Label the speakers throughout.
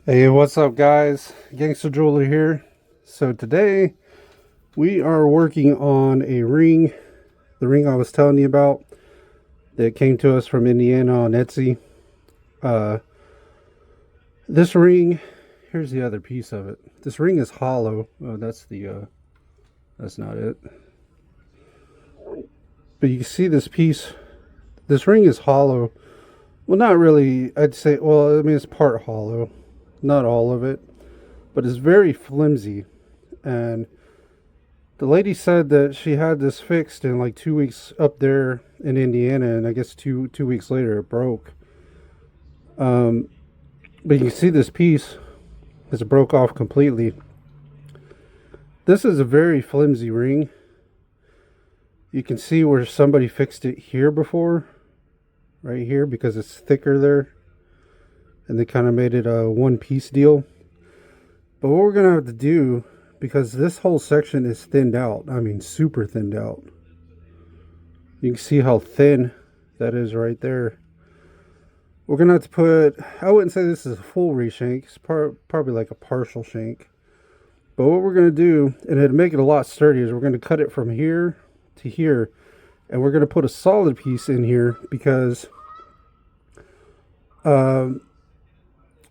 Speaker 1: Hey, what's up, guys? Gangster Jeweler here. So today we are working on a ring, the ring I was telling you about that came to us from Indiana on Etsy. Uh, this ring, here's the other piece of it. This ring is hollow. Oh, that's not it. But you can see this piece. This ring is hollow. Well, not really. I'd say. Well, I mean, it's part hollow, not all of it, but it's very flimsy. And the lady said that she had this fixed in like 2 weeks up there in Indiana, and I guess two weeks later it broke. Um, but you can see this piece is broke off completely. This is a very flimsy ring. You can see where somebody fixed it here before, right here, because it's thicker there, and they kind of made it a one-piece deal. But what we're gonna have to do, because this whole section is thinned out, I mean super thinned out. You can see how thin that is right there. We're gonna have to put, I wouldn't say this is a full reshank, it's probably like a partial shank. But what we're gonna do, and it'll make it a lot sturdier, is we're gonna cut it from here to here, and we're gonna put a solid piece in here because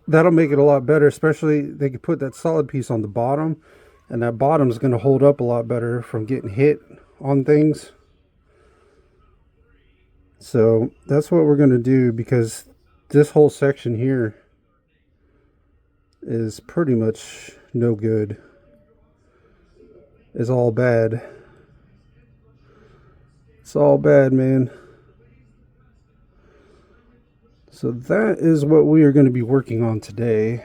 Speaker 1: that'll make it a lot better. Especially they could put that solid piece on the bottom, and that bottom is gonna hold up a lot better from getting hit on things. So that's what we're gonna do, because this whole section here is pretty much no good. It's all bad. It's all bad, man. So that is what we are going to be working on today.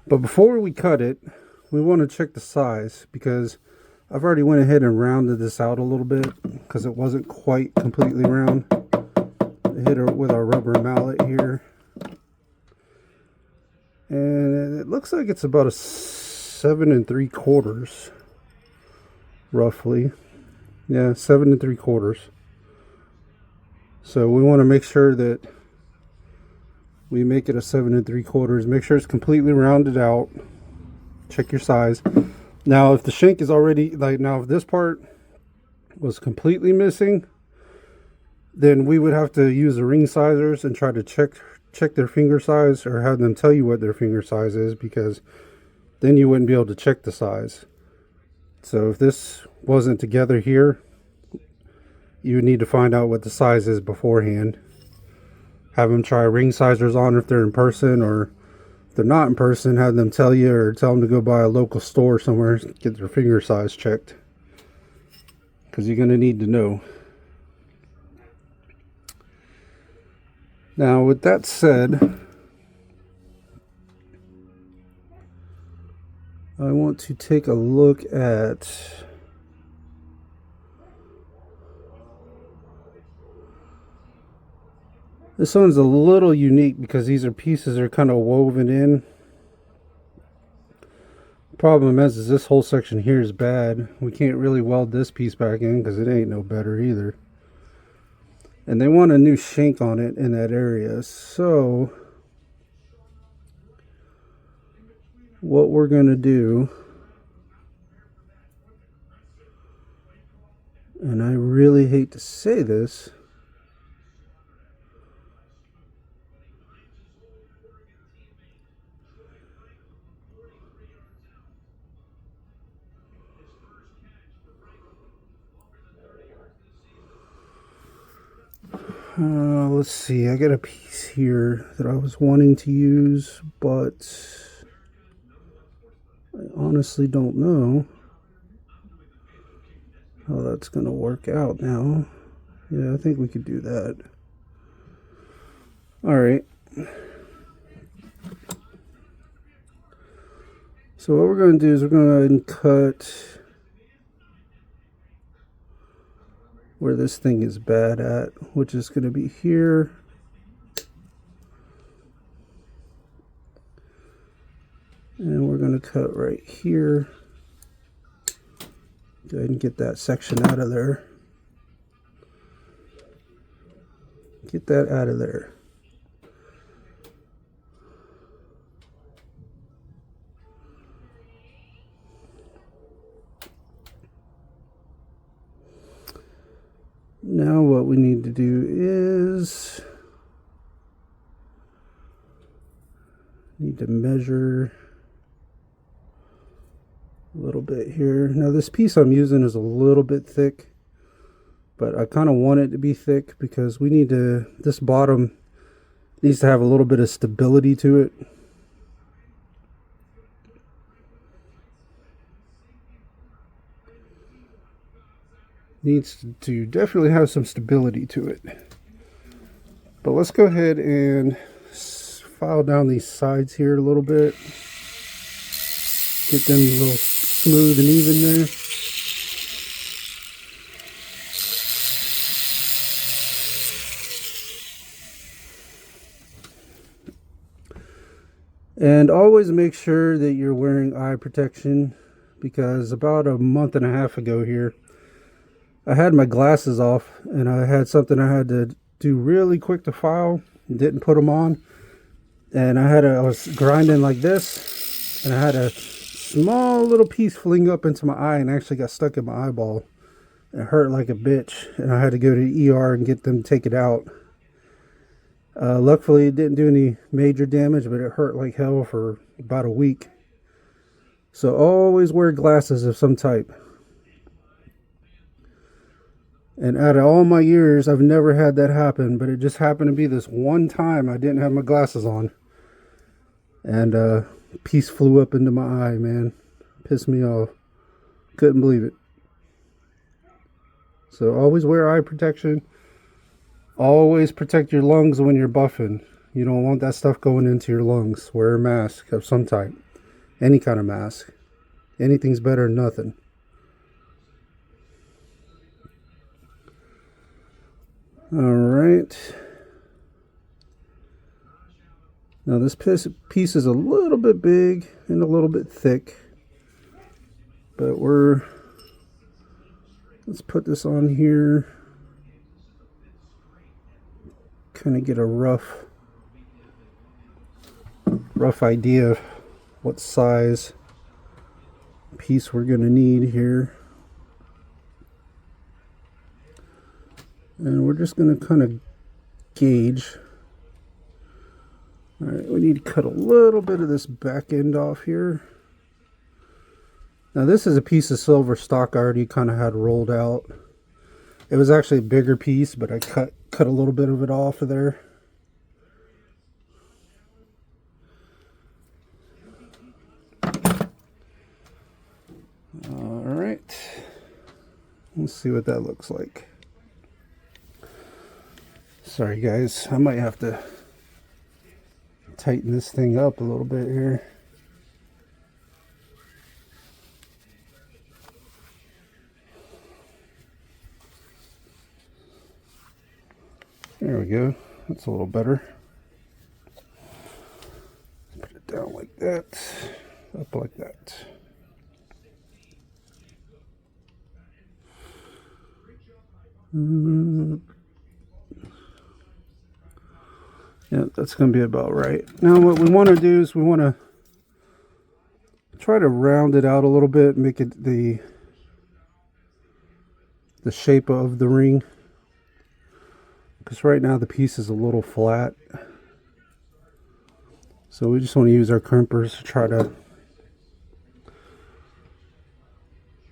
Speaker 1: But before we cut it, we want to check the size, because I've already went ahead and rounded this out a little bit because it wasn't quite completely round. I hit it with our rubber mallet here, and it looks like it's about a 7 3/4, roughly. Yeah, 7 3/4. So we want to make sure that we make it a 7 3/4. Make sure it's completely rounded out. Check your size. Now, if the shank is already, like, now if this part was completely missing, then we would have to use the ring sizers and try to check their finger size, or have them tell you what their finger size is, because then you wouldn't be able to check the size. So if this wasn't together here, you would need to find out what the size is beforehand. Have them try ring sizers on if they're in person, or if they're not in person, have them tell you, or tell them to go by a local store somewhere, get their finger size checked, because you're going to need to know. Now, with that said, I want to take a look at this. One's a little unique because these are pieces that are kind of woven in. Problem is this whole section here is bad. We can't really weld this piece back in because it ain't no better either. And they want a new shank on it in that area. So what we're going to do, and I really hate to say this, let's see, I got a piece here that I was wanting to use, but I honestly don't know how that's going to work out now. Yeah, I think we could do that. All right. So what we're going to do is we're going to go ahead and cut where this thing is bad at, which is going to be here. And we're going to cut right here. Go ahead and get that section out of there. Get that out of there. Now what we need to do is need to measure a little bit here. Now this piece I'm using is a little bit thick, but I kind of want it to be thick because we need to, this bottom needs to have a little bit of stability to it. Needs to definitely have some stability to it. But let's go ahead and file down these sides here a little bit. Get them a little smooth and even there. And always make sure that you're wearing eye protection, because about a month and a half ago here, I had my glasses off and I had something I had to do really quick to file. Didn't put them on. And I was grinding like this, and I had a small little piece fling up into my eye and actually got stuck in my eyeball. It hurt like a bitch, and I had to go to the ER and get them to take it out. Luckily, it didn't do any major damage, but it hurt like hell for about a week. So always wear glasses of some type. And out of all my years, I've never had that happen, but it just happened to be this one time I didn't have my glasses on. And a piece flew up into my eye, man. Pissed me off. Couldn't believe it. So always wear eye protection. Always protect your lungs when you're buffing. You don't want that stuff going into your lungs. Wear a mask of some type. Any kind of mask. Anything's better than nothing. Alright. Now this piece is a little bit big and a little bit thick. But let's put this on here. Kind of get a rough idea of what size piece we're going to need here. And we're just going to kind of gauge. Alright, we need to cut a little bit of this back end off here. Now this is a piece of silver stock I already kind of had rolled out. It was actually a bigger piece, but I cut a little bit of it off of there. Alright. Let's see what that looks like. Sorry guys, I might have to tighten this thing up a little bit here. There we go. That's a little better. Put it down like that. Up like that. Yeah, that's going to be about right. Now what we want to do is we want to try to round it out a little bit, make it the shape of the ring. Because right now the piece is a little flat. So we just want to use our crimpers to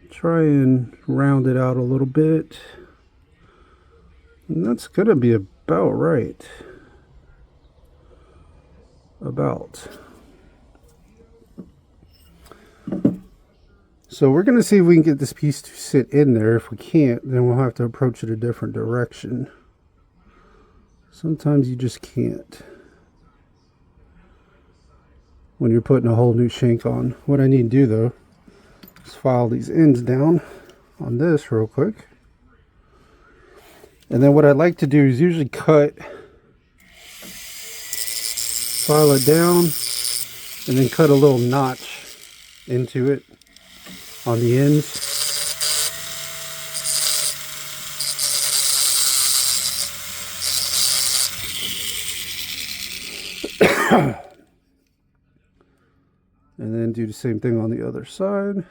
Speaker 1: try and round it out a little bit. And that's going to be about right. So we're going to see if we can get this piece to sit in there. If we can't, then we'll have to approach it a different direction. Sometimes you just can't when you're putting a whole new shank on. What I need to do though is file these ends down on this real quick. And then what I like to do is usually file it down, and then cut a little notch into it on the ends. And then do the same thing on the other side.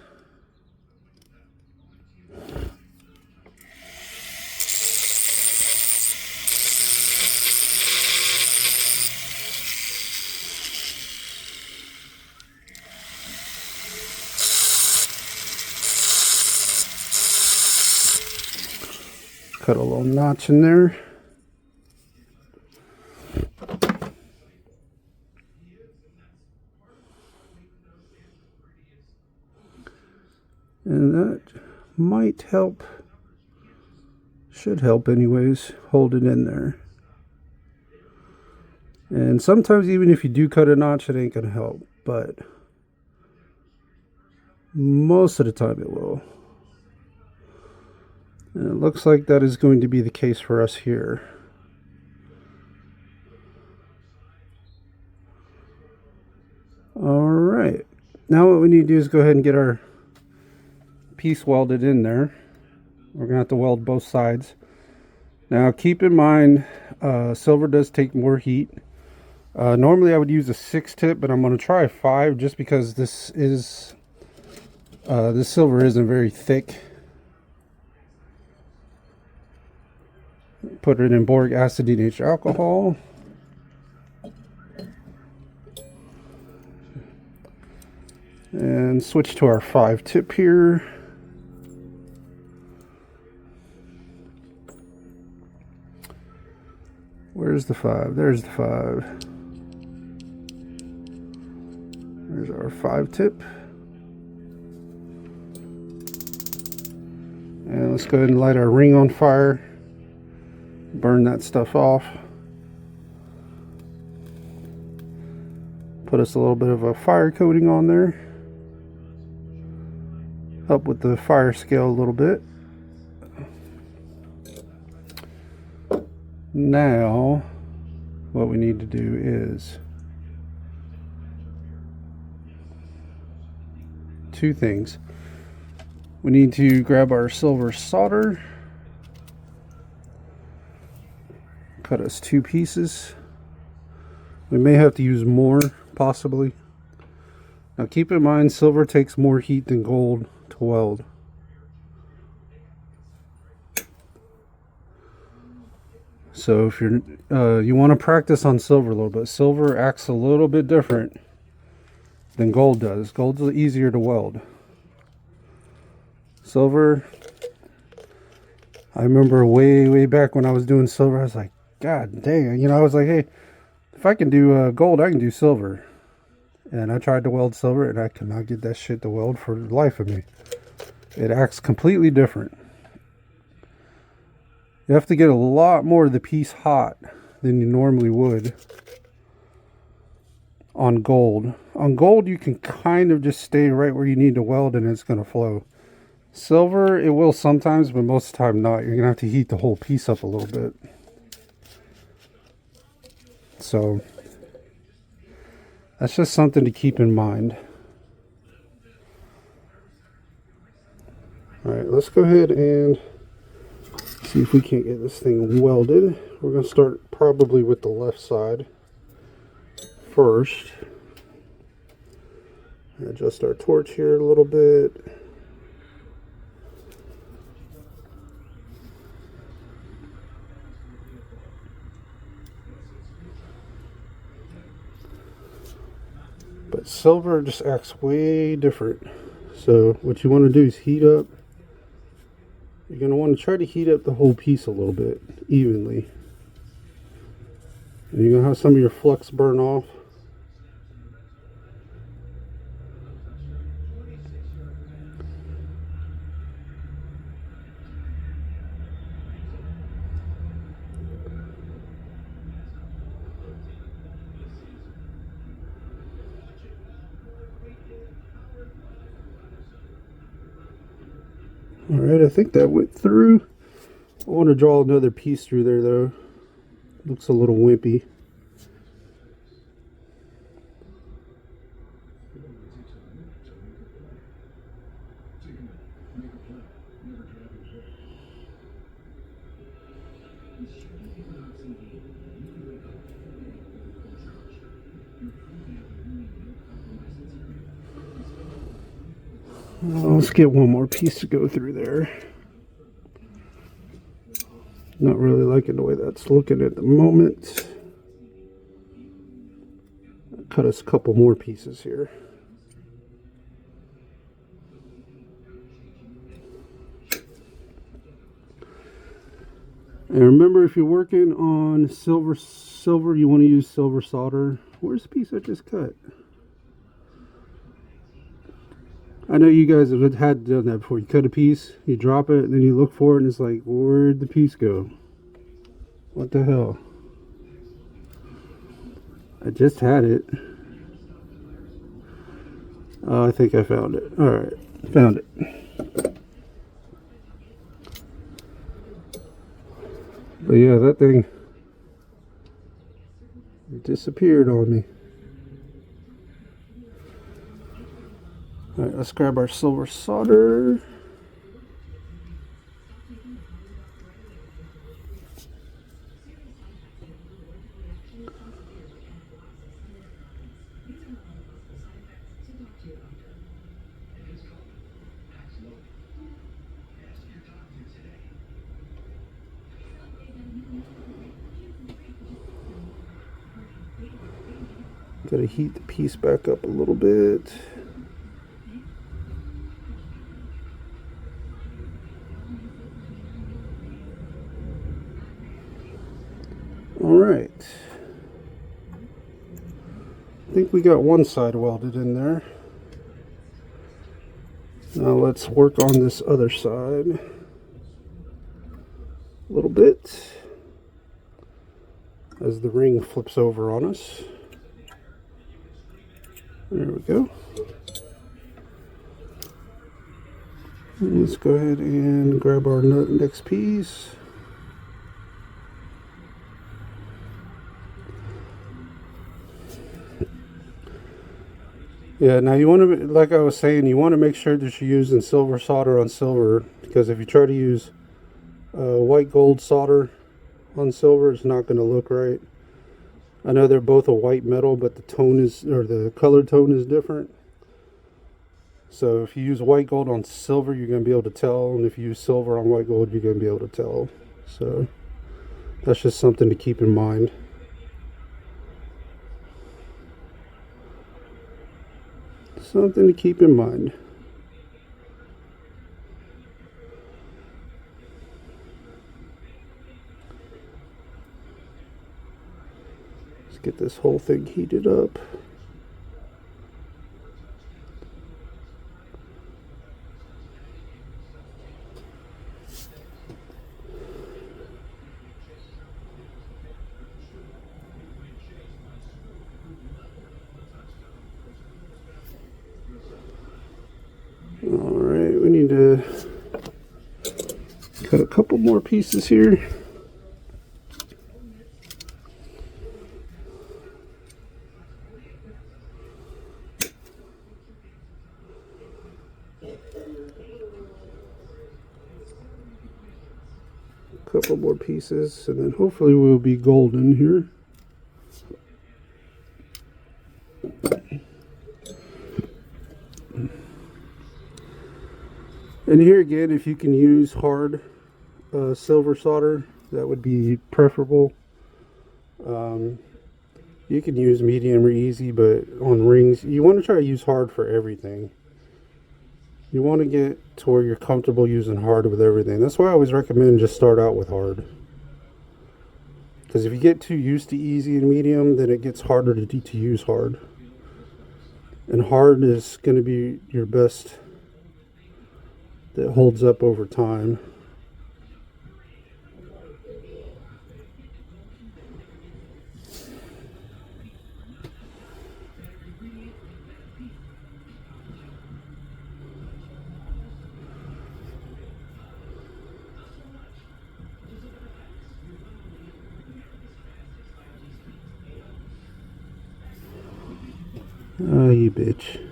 Speaker 1: Cut a little notch in there. And that might help, should help anyways, hold it in there. And sometimes even if you do cut a notch, it ain't gonna help, but most of the time it will. And it looks like that is going to be the case for us here. Alright, now what we need to do is go ahead and get our piece welded in there. We're gonna have to weld both sides. Now keep in mind, silver does take more heat. Normally I would use a 6 tip, but I'm going to try a 5 just because this silver isn't very thick. Put it in boric acid DNH alcohol. And switch to our 5 tip here. Where's the 5? There's the 5. There's our 5 tip. And let's go ahead and light our ring on fire. Burn that stuff off. Put us a little bit of a fire coating on there. Help with the fire scale a little bit. Now, what we need to do is two things. We need to grab our silver solder, cut us 2 pieces. We may have to use more, possibly. Now keep in mind, silver takes more heat than gold to weld. So if you're you want to practice on silver a little bit. Silver acts a little bit different than gold does. Gold's easier to weld. Silver, I remember way back when I was doing silver, I was like, God dang, I was like, hey, if I can do gold, I can do silver. And I tried to weld silver, and I could not get that shit to weld for the life of me. It acts completely different. You have to get a lot more of the piece hot than you normally would on gold. On gold, you can kind of just stay right where you need to weld, and it's going to flow. Silver, it will sometimes, but most of the time not. You're going to have to heat the whole piece up a little bit. So that's just something to keep in mind. Alright, let's go ahead and see if we can't get this thing welded. We're going to start probably with the left side first. Adjust our torch here a little bit. But silver just acts way different. So what you want to do is heat up. You're going to want to try to heat up the whole piece a little bit evenly. And you're going to have some of your flux burn off. Alright, I think that went through. I want to draw another piece through there though. Looks a little wimpy. Let's get one more piece to go through there. Not really liking the way that's looking at the moment. Cut us a couple more pieces here. And remember, if you're working on silver, you want to use silver solder. Where's the piece I just cut? I know you guys have had done that before. You cut a piece, you drop it, and then you look for it, and it's like, where'd the piece go? What the hell? I just had it. Oh, I think I found it. Alright, found it. But yeah, that thing disappeared on me. Alright, let's grab our silver solder. Gotta heat the piece back up a little bit. Alright. I think we got one side welded in there. Now let's work on this other side a little bit as the ring flips over on us. There we go. Let's go ahead and grab our next piece. Yeah, now you want to, like I was saying, you want to make sure that you're using silver solder on silver, because if you try to use white gold solder on silver, it's not going to look right. I know they're both a white metal, but the tone is, or the color tone is different. So if you use white gold on silver, you're going to be able to tell, and if you use silver on white gold, you're going to be able to tell. So that's just something to keep in mind. Something to keep in mind. Let's get this whole thing heated up. Alright, we need to cut a couple more pieces here. Couple more pieces, and then hopefully we'll be golden here. And here again, if you can use hard silver solder, that would be preferable. You can use medium or easy, but on rings, you want to try to use hard for everything. You want to get to where you're comfortable using hard with everything. That's why I always recommend just start out with hard. Because if you get too used to easy and medium, then it gets harder to use hard. And hard is going to be your best that holds up over time. Oh, you bitch.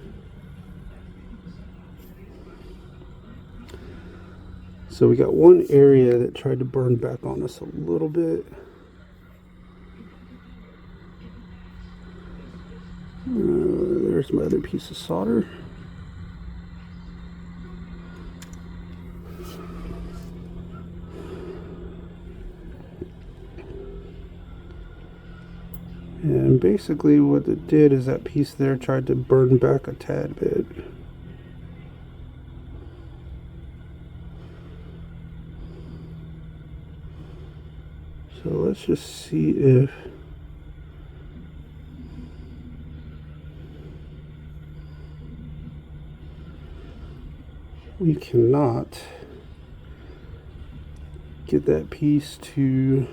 Speaker 1: So we got one area that tried to burn back on us a little bit. There's my other piece of solder. And basically what it did is that piece there tried to burn back a tad bit. So let's just see if we cannot get that piece to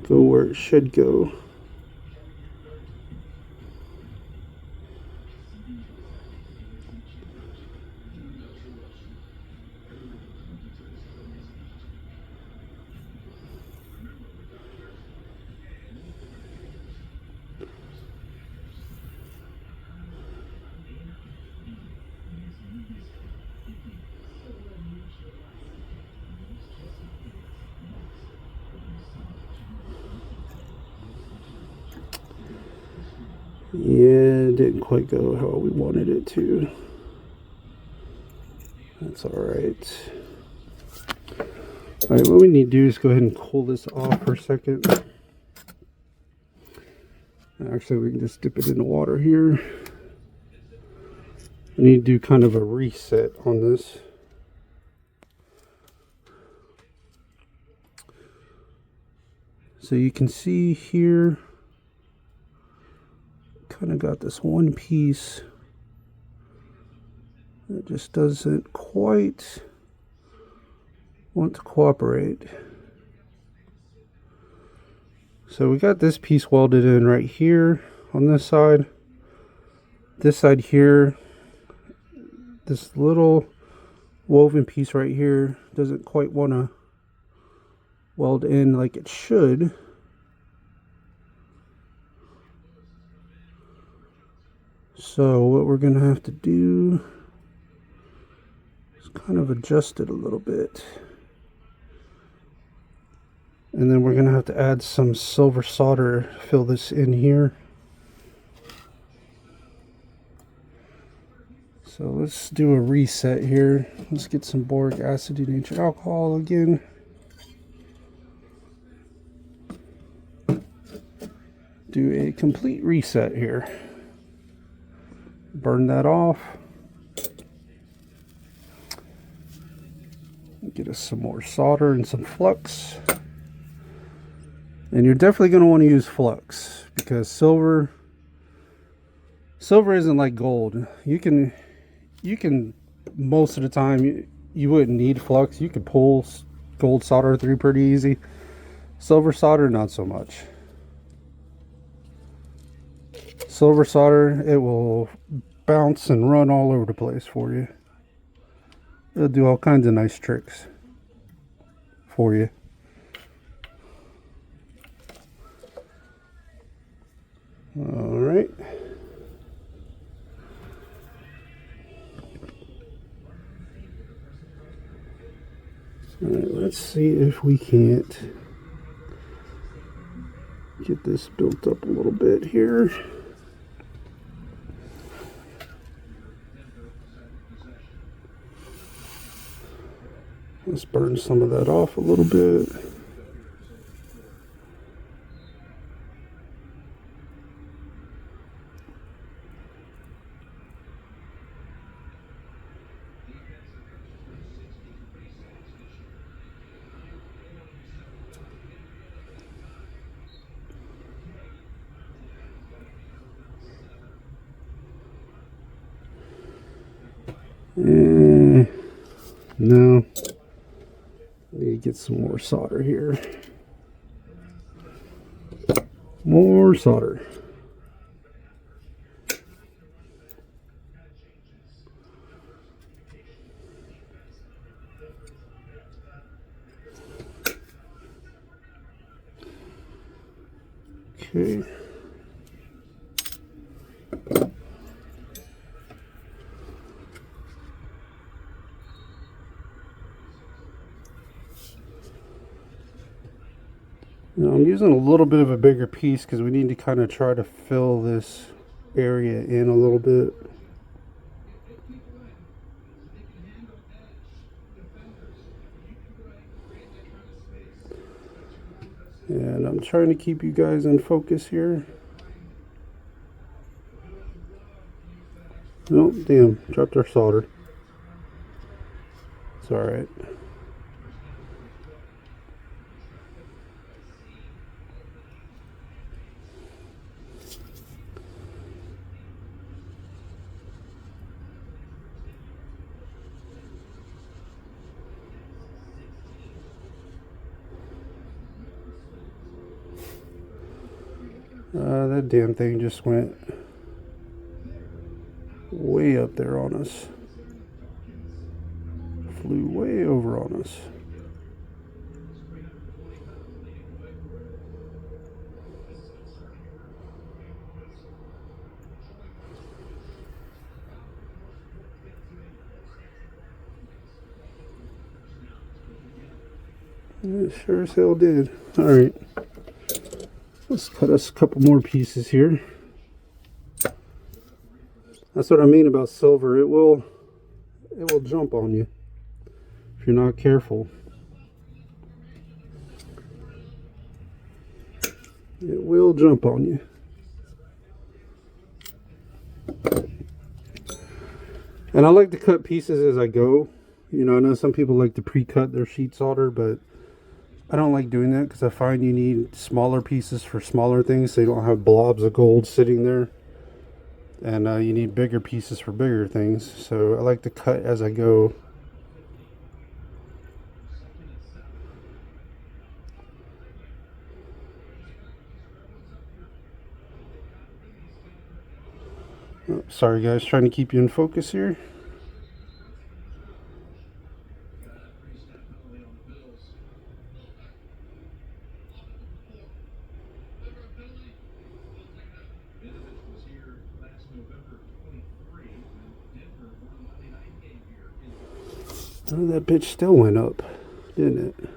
Speaker 1: go where it should go. Yeah, it didn't quite go how we wanted it to. That's alright. Alright, what we need to do is go ahead and cool this off for a second. Actually, we can just dip it in the water here. I need to do kind of a reset on this. So you can see here, kind of got this one piece that just doesn't quite want to cooperate. So we got this piece welded in right here on this side. This side here, this little woven piece right here doesn't quite want to weld in like it should. So what we're going to have to do is kind of adjust it a little bit. And then we're going to have to add some silver solder to fill this in here. So let's do a reset here. Let's get some boric acid denatured alcohol again. Do a complete reset here. Burn that off. Get us some more solder and some flux. And you're definitely going to want to use flux because silver isn't like gold. You can most of the time you wouldn't need flux. You could pull gold solder through pretty easy. Silver solder, not so much. Silver solder, it will bounce and run all over the place for you. It'll do all kinds of nice tricks for you. All right. All right, let's see if we can't get this built up a little bit here. Let's burn some of that off a little bit. No. Need to get some more solder here. More solder. Okay. Now I'm using a little bit of a bigger piece because we need to kind of try to fill this area in a little bit. And I'm trying to keep you guys in focus here. Oh, damn, dropped our solder. It's alright. That damn thing just went way up there on us. Flew way over on us. It sure as hell did. Alright. Let's cut us a couple more pieces here. That's what I mean about silver. It will jump on you if you're not careful. It will jump on you. And I like to cut pieces as I go. You know, I know some people like to pre-cut their sheet solder, but I don't like doing that because I find you need smaller pieces for smaller things so you don't have blobs of gold sitting there. And you need bigger pieces for bigger things. So I like to cut as I go. Oh, sorry guys, trying to keep you in focus here. Oh, that bitch still went up, didn't it?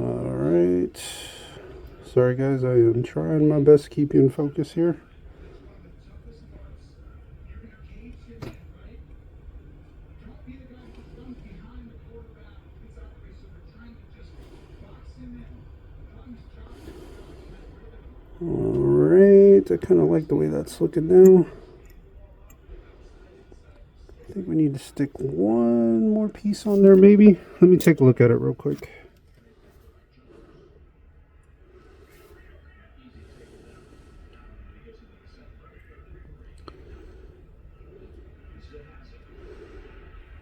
Speaker 1: Alright. Sorry guys, I am trying my best to keep you in focus here. Alright, I kind of like the way that's looking now. I think we need to stick one more piece on there maybe. Let me take a look at it real quick.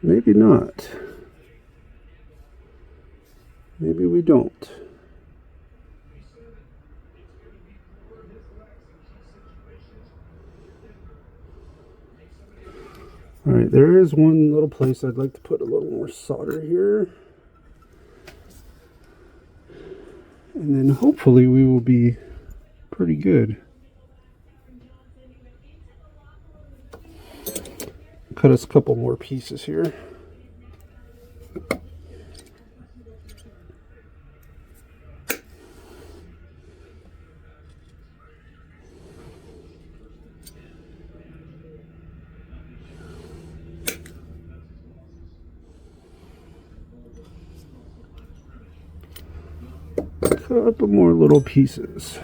Speaker 1: Maybe not. Maybe we don't. Alright, there is one little place I'd like to put a little more solder here. And then hopefully we will be pretty good. Cut us a couple more pieces here. Couple more little pieces.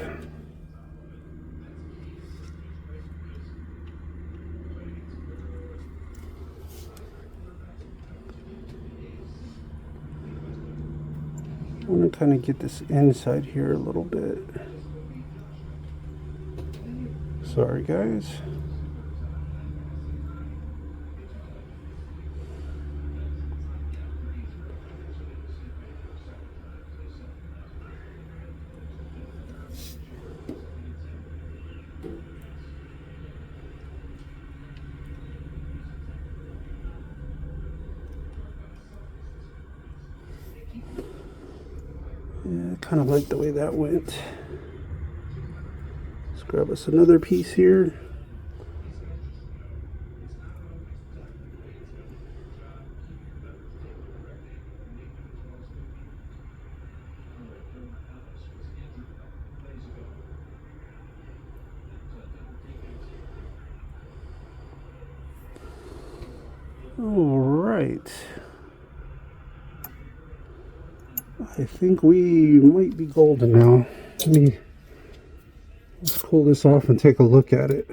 Speaker 1: I want to kind of get this inside here a little bit. Sorry guys. Yeah, I kind of like the way that went. Let's grab us another piece here. All right. I think we might be golden now. Let's pull this off and take a look at it.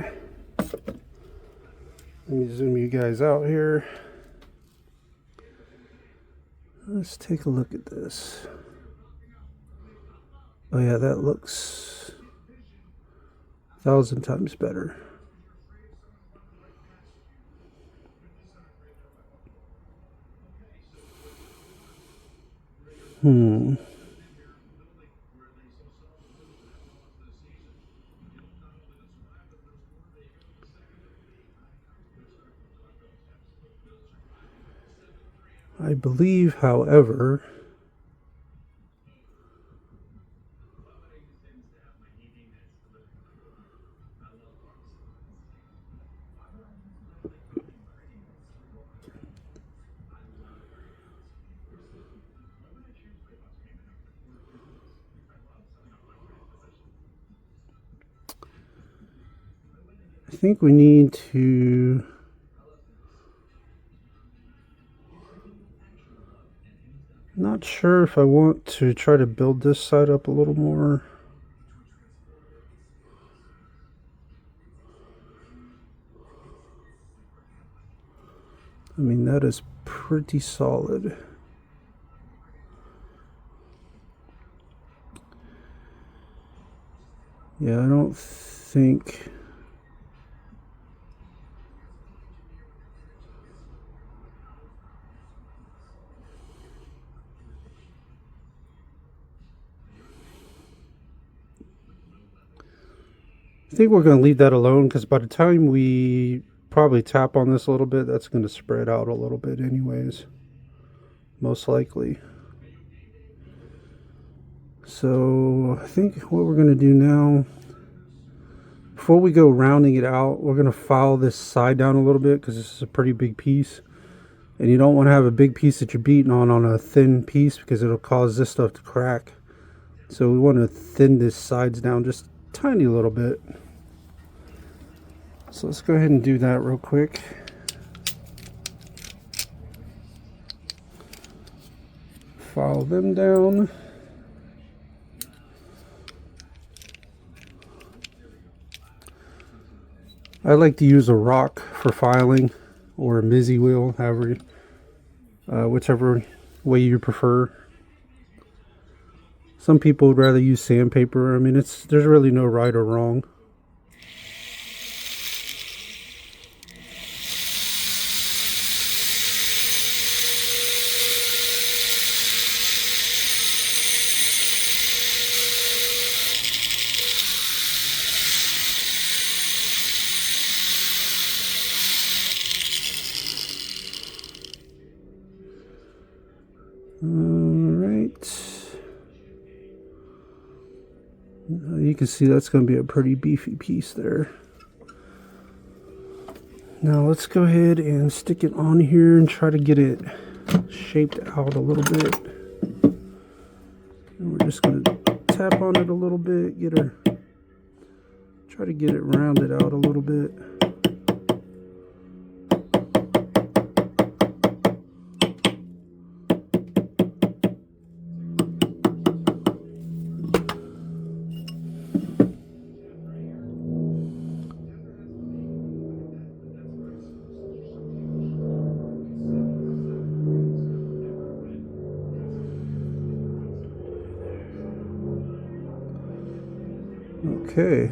Speaker 1: Let me zoom you guys out here. Let's take a look at this. Oh yeah, that looks 1,000 times better. I believe, however, I think we need to not sure if I want to try to build this side up a little more. I mean, that is pretty solid. Yeah, I don't think... I think we're going to leave that alone, because by the time we probably tap on this a little bit, that's going to spread out a little bit anyways, most likely. So I think what we're going to do now, before we go rounding it out, we're going to file this side down a little bit, because this is a pretty big piece, and you don't want to have a big piece that you're beating on a thin piece, because it'll cause this stuff to crack. So we want to thin this sides down just a tiny little bit. So let's go ahead and do that real quick. File them down. I like to use a rock for filing, or a Mizzy wheel, however, whichever way you prefer. Some people would rather use sandpaper. I mean, there's really no right or wrong. You can see that's going to be a pretty beefy piece there. Now let's go ahead and stick it on here and try to get it shaped out a little bit. And we're just going to tap on it a little bit, try to get it rounded out a little bit. Okay.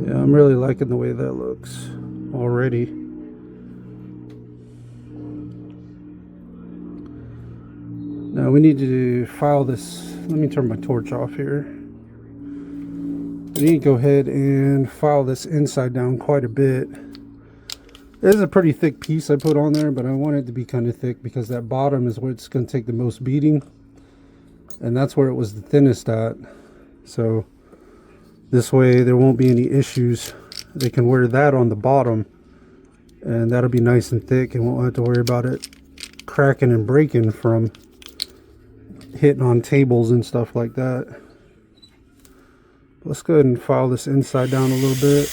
Speaker 1: Yeah, I'm really liking the way that looks already. Now we need to file this. Let me turn my torch off here. We need to go ahead and file this inside down quite a bit. This is a pretty thick piece I put on there, but I want it to be kind of thick because that bottom is where it's going to take the most beating. And that's where it was the thinnest at. So this way there won't be any issues. They can wear that on the bottom and that'll be nice and thick and won't have to worry about it cracking and breaking from hitting on tables and stuff like that. Let's go ahead and file this inside down a little bit.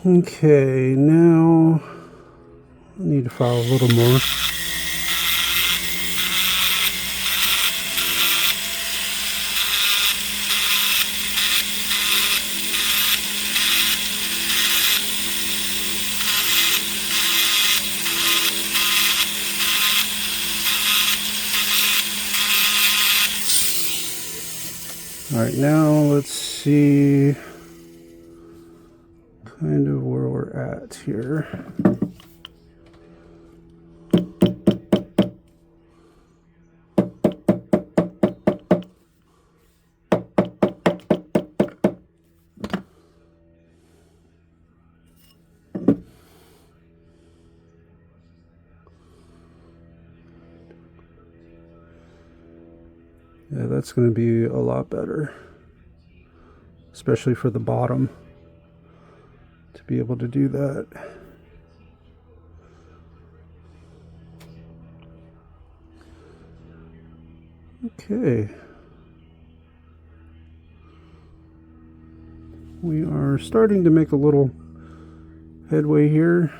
Speaker 1: Okay, now I need to file a little more. Alright, now let's see kind of where we're at here. Yeah, that's going to be a lot better, especially for the bottom, to be able to do that. Okay. We are starting to make a little headway here.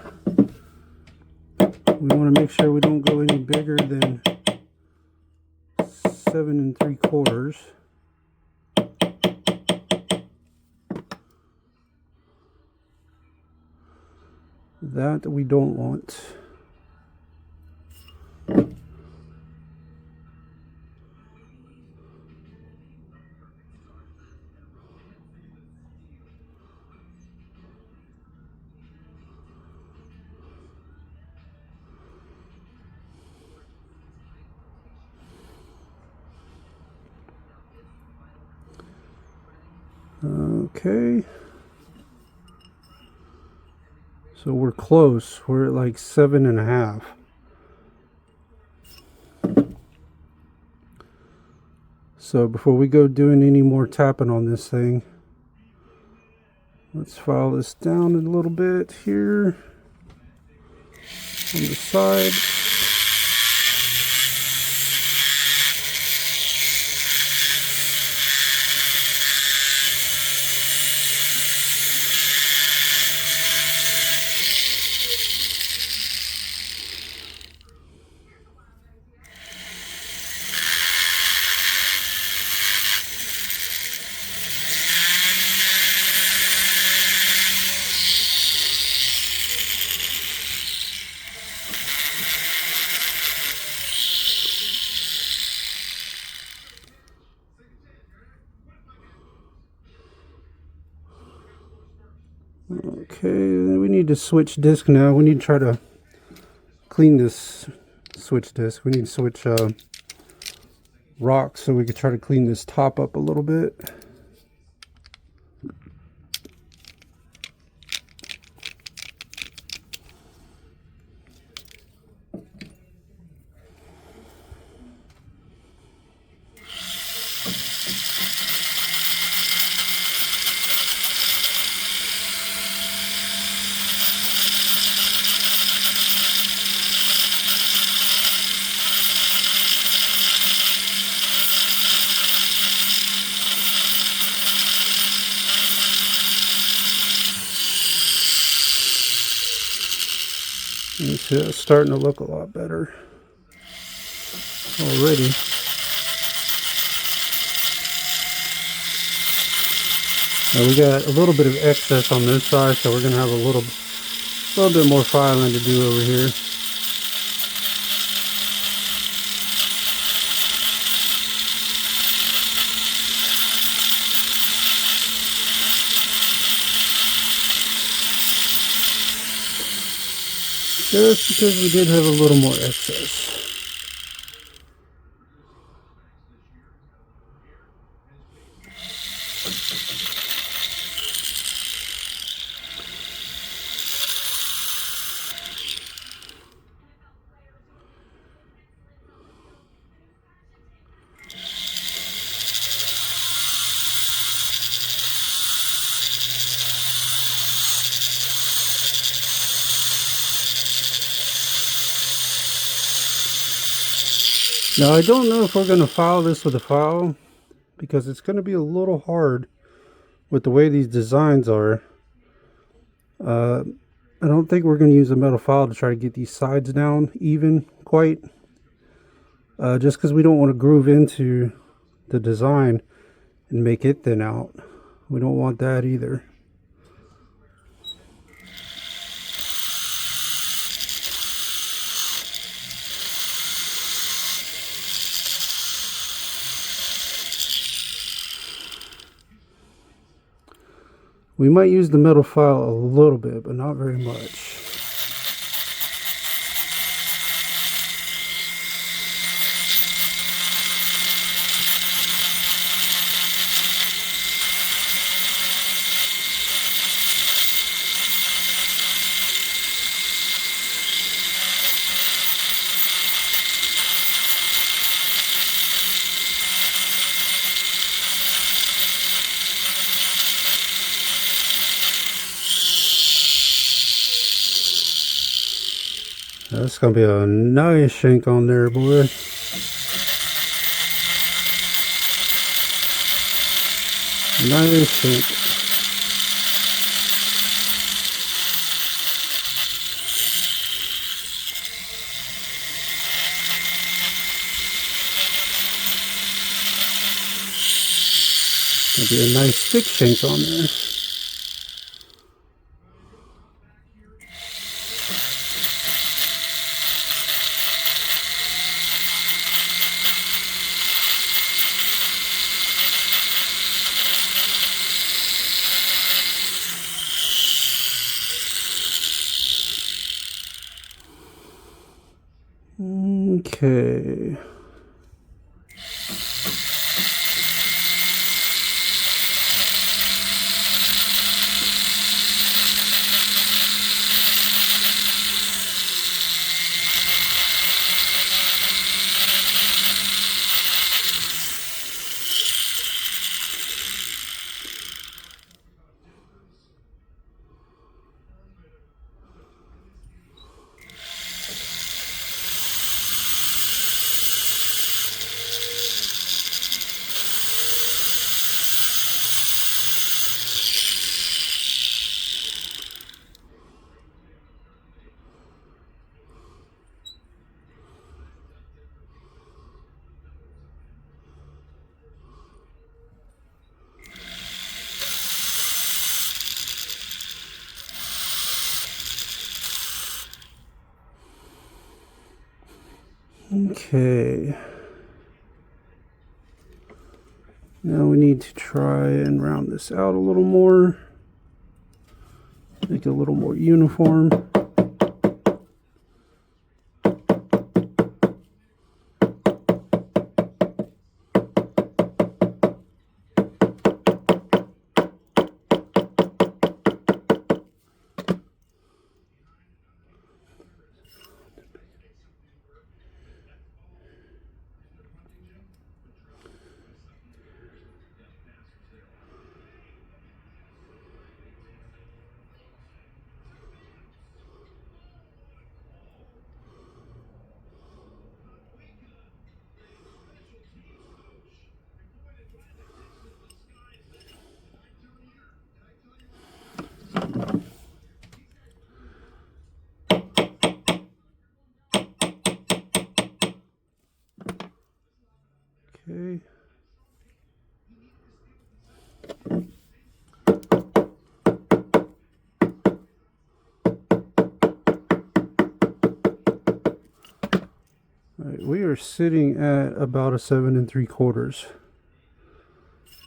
Speaker 1: We want to make sure we don't go any bigger than 7 3/4. That we don't want. Okay. So we're close. We're at like 7.5. So before we go doing any more tapping on this thing, let's file this down a little bit here on the side. Okay, we need to switch disc now. We need to try to clean this switch disc. We need to switch rocks so we can try to clean this top up a little bit. It's starting to look a lot better already. Now we got a little bit of excess on this side, so we're going to have a little bit more filing to do over here. Just because we did have a little more excess. Now I don't know if we're going to file this with a file, because it's going to be a little hard with the way these designs are. I don't think we're going to use a metal file to try to get these sides down even quite. Just because we don't want to groove into the design and make it thin out. We don't want that either. We might use the metal file a little bit, but not very much. That's gonna be a nice shank on there, boy. Nice shank. Gonna be a nice thick shank on there. Okay. Okay. Now we need to try and round this out a little more. Make it a little more uniform. Okay. All right, we are sitting at about a 7 3/4.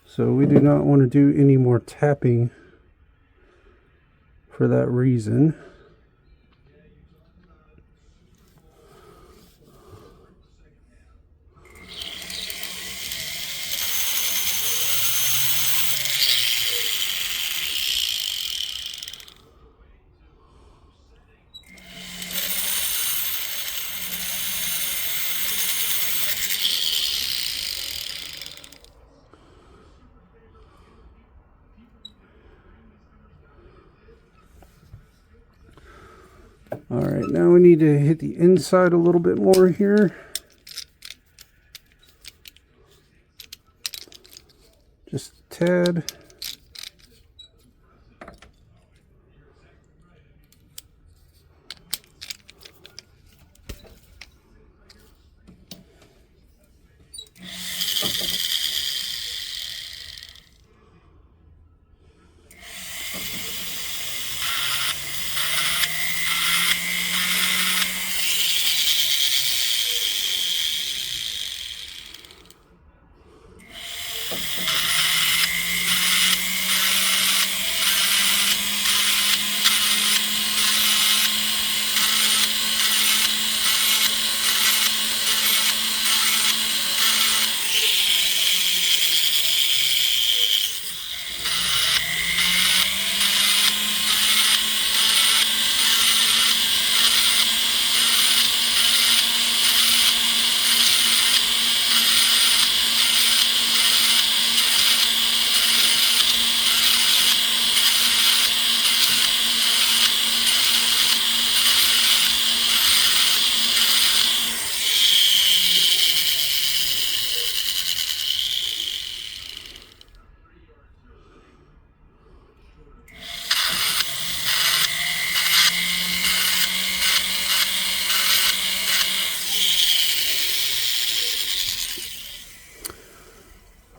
Speaker 1: So we do not want to do any more tapping for that reason. All right, now we need to hit the inside a little bit more here. Just a tad.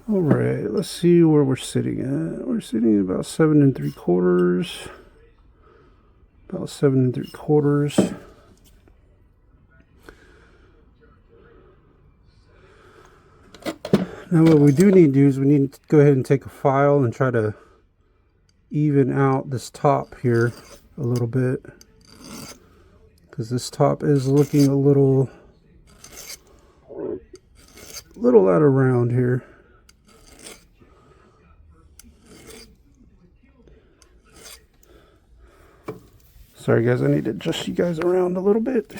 Speaker 1: All right, let's see where we're sitting at. We're sitting at about 7 3/4. About 7 3/4. Now what we do need to do is we need to go ahead and take a file and try to even out this top here a little bit, because this top is looking a little out of round here. Sorry guys, I need to adjust you guys around a little bit.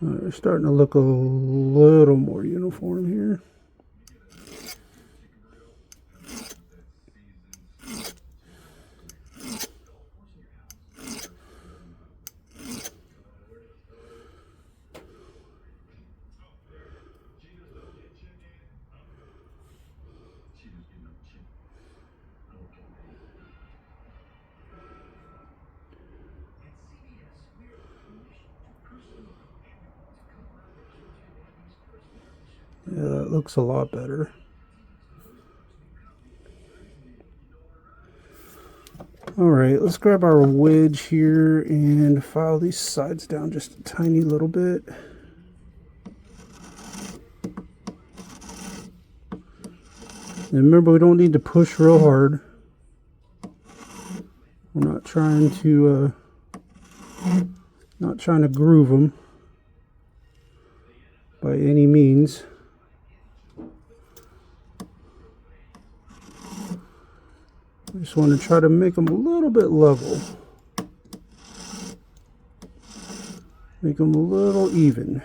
Speaker 1: They're starting to look a little more uniform here. Yeah, that looks a lot better. Alright, let's grab our wedge here and file these sides down just a tiny little bit. And remember, we don't need to push real hard. We're not trying to groove them by any means. I just want to try to make them a little bit level. Make them a little even.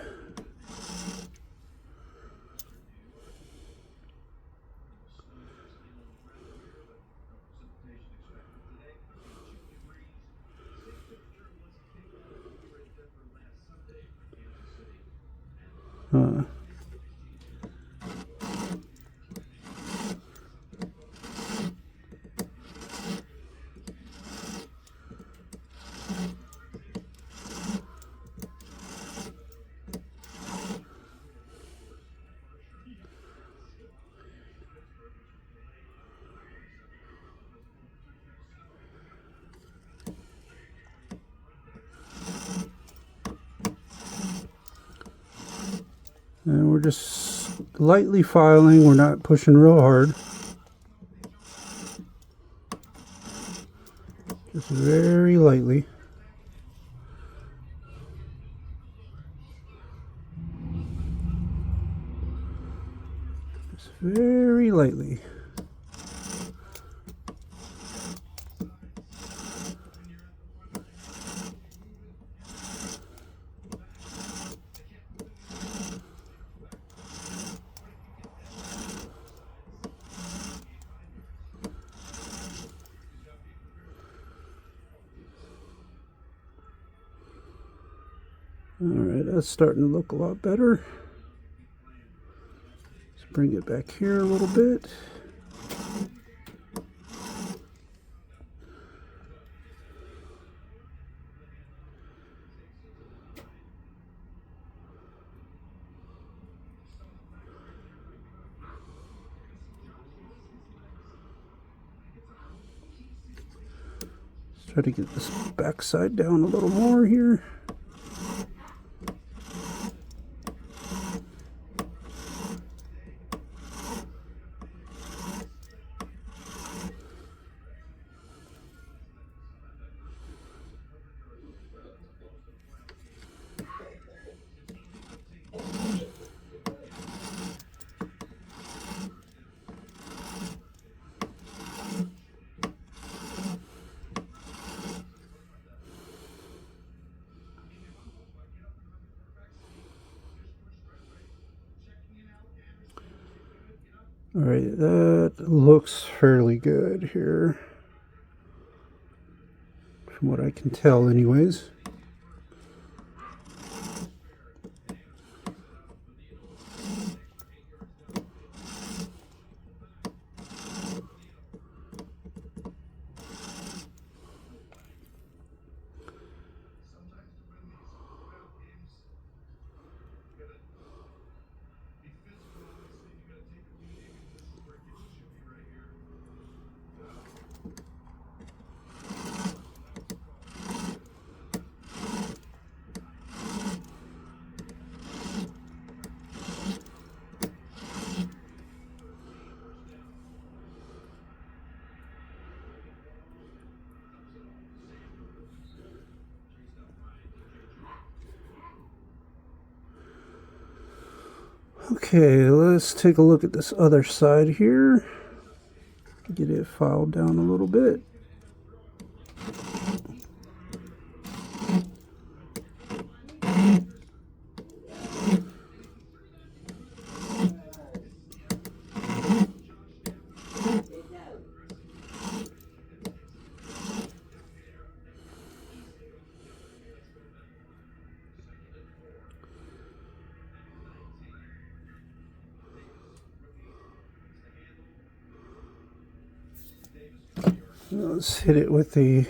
Speaker 1: And we're just lightly filing, we're not pushing real hard. Just very lightly. Just very lightly. Alright, that's starting to look a lot better. Let's bring it back here a little bit. Let's try to get this back side down a little more here. Alright, that looks fairly good here. From what I can tell anyways. Okay, let's take a look at this other side here. Get it filed down a little bit. Let's hit it with the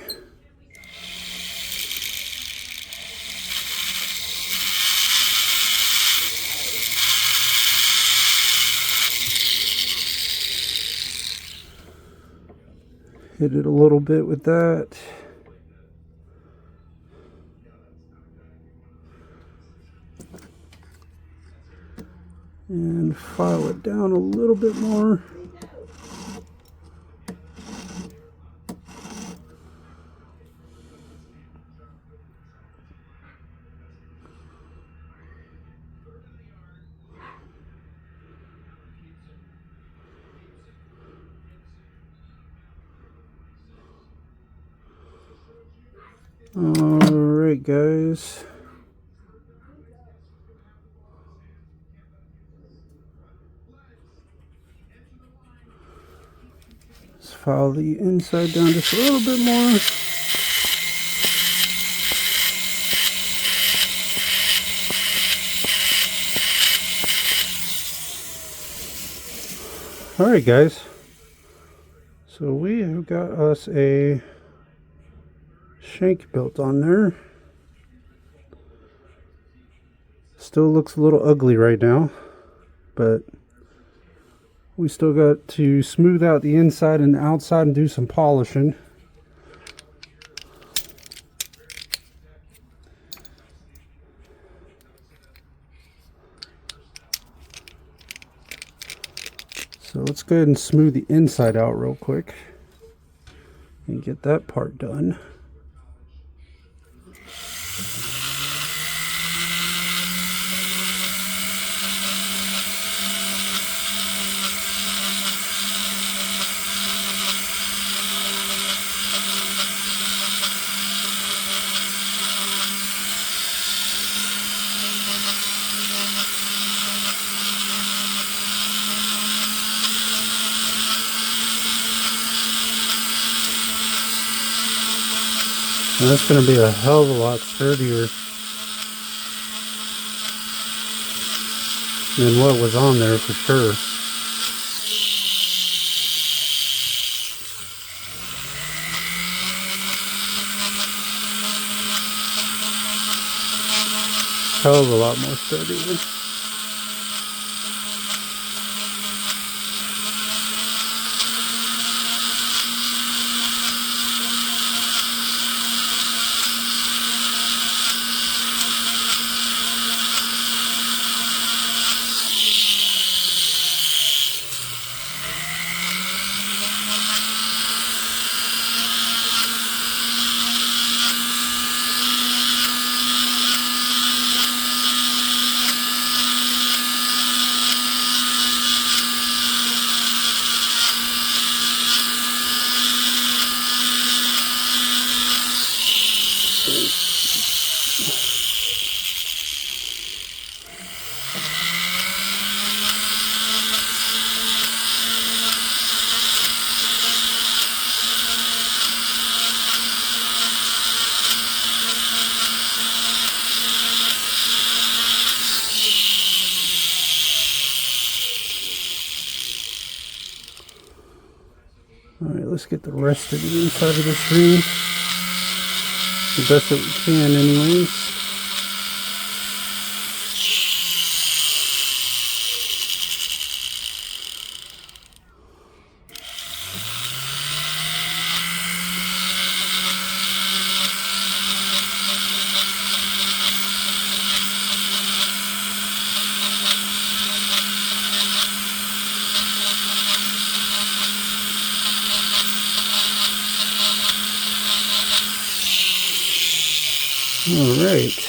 Speaker 1: hit it a little bit with that. And file it down a little bit more. Alright guys, let's file the inside down just a little bit more. Alright guys, so we have got us a shank built on there. Still looks a little ugly right now, but we still got to smooth out the inside and the outside and do some polishing. So let's go ahead and smooth the inside out real quick and get that part done. And that's going to be a hell of a lot sturdier than what was on there for sure. Hell of a lot more sturdier. let's get the rest of the inside of this ring. The best that we can anyways. All right.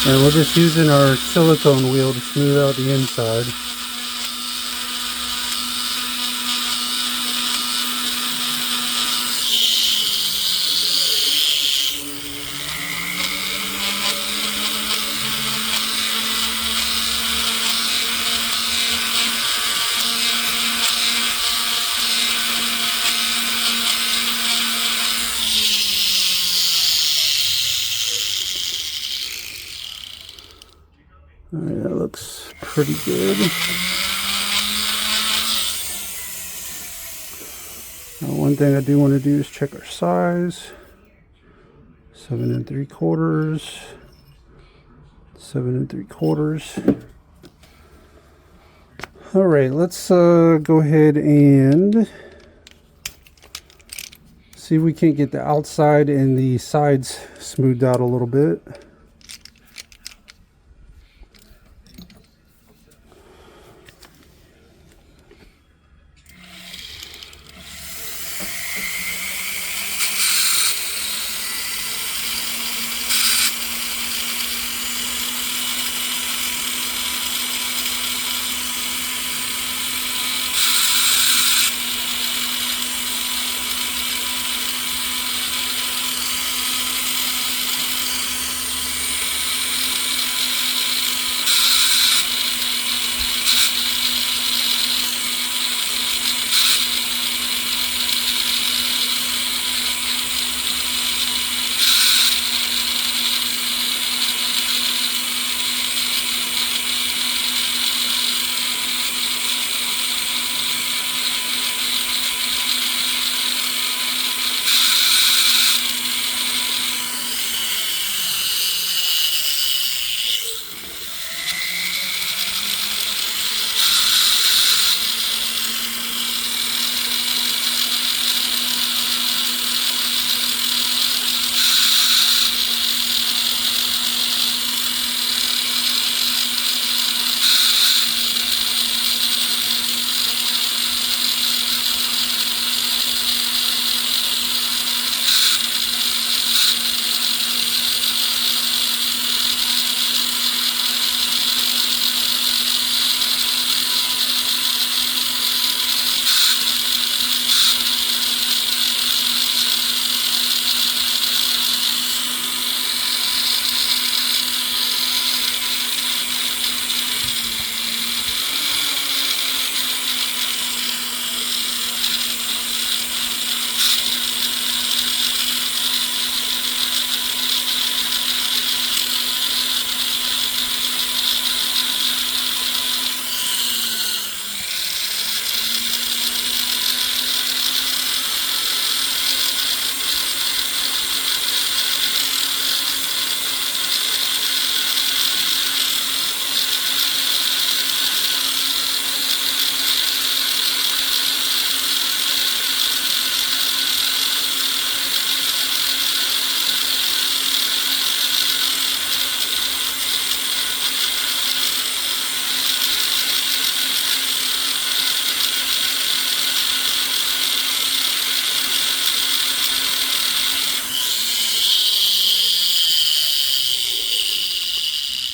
Speaker 1: And we're just using our silicone wheel to smooth out the inside. Alright, that looks pretty good. Now, one thing I do want to do is check our size. 7 3/4, 7 3/4. Alright, let's go ahead and see if we can't get the outside and the sides smoothed out a little bit.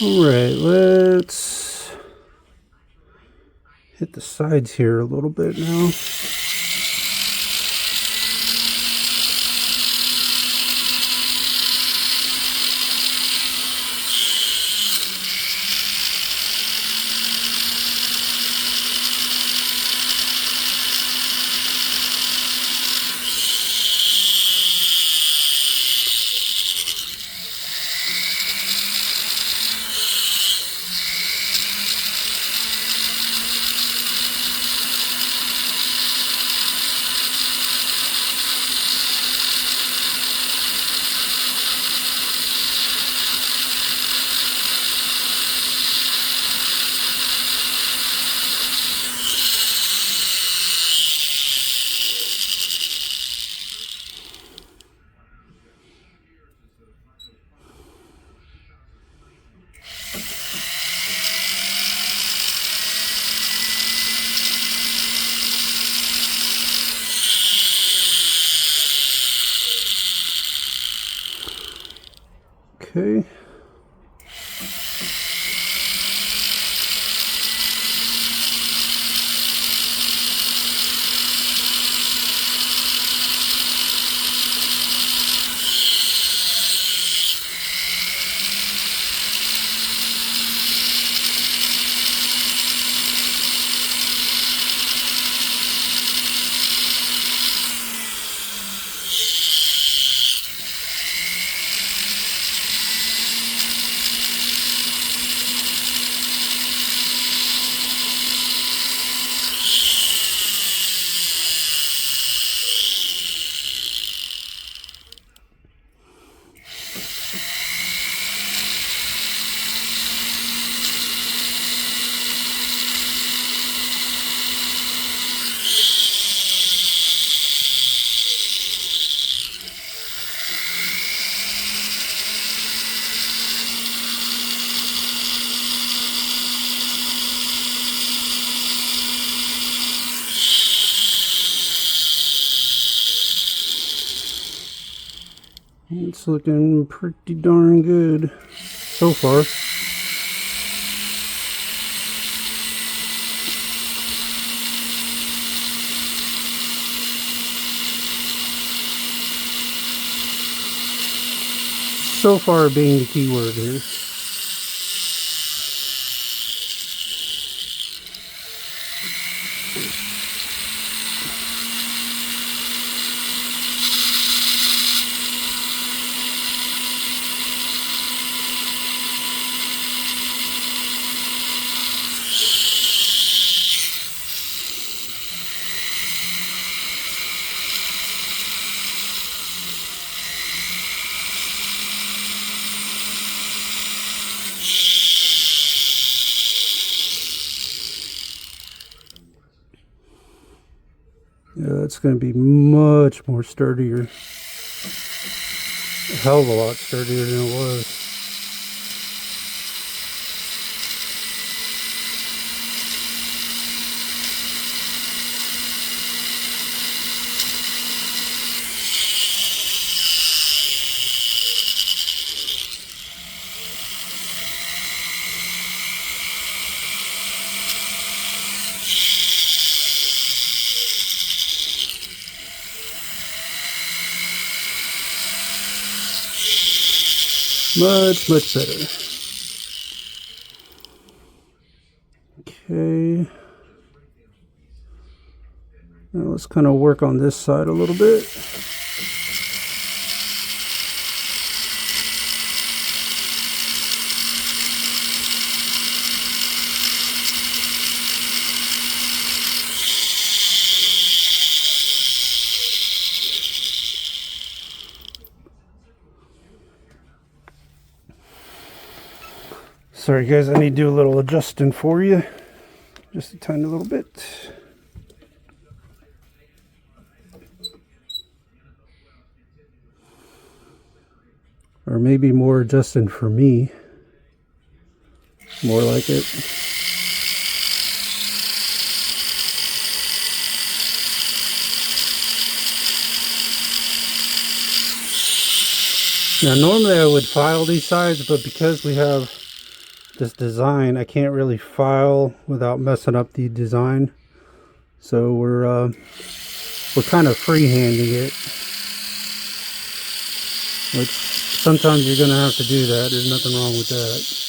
Speaker 1: Alright, let's hit the sides here a little bit now. Okay. It's looking pretty darn good so far. So far being the key word here. Yeah, it's going to be much more sturdier. A hell of a lot sturdier than it was. Much, much better. Okay. Now let's kind of work on this side a little bit. Sorry guys, I need to do a little adjusting for you. Just a tiny little bit. Or maybe more adjusting for me. More like it. Now normally I would file these sides, but because we have this design, I can't really file without messing up the design. So we're kind of freehanding it, which sometimes you're gonna have to do that. There's nothing wrong with that.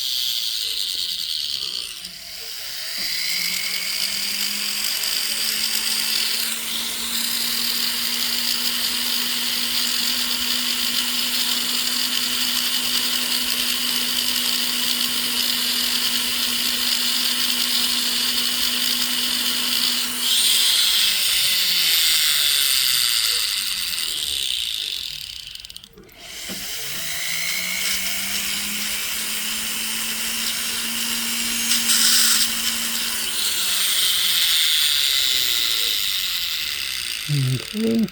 Speaker 1: Okay.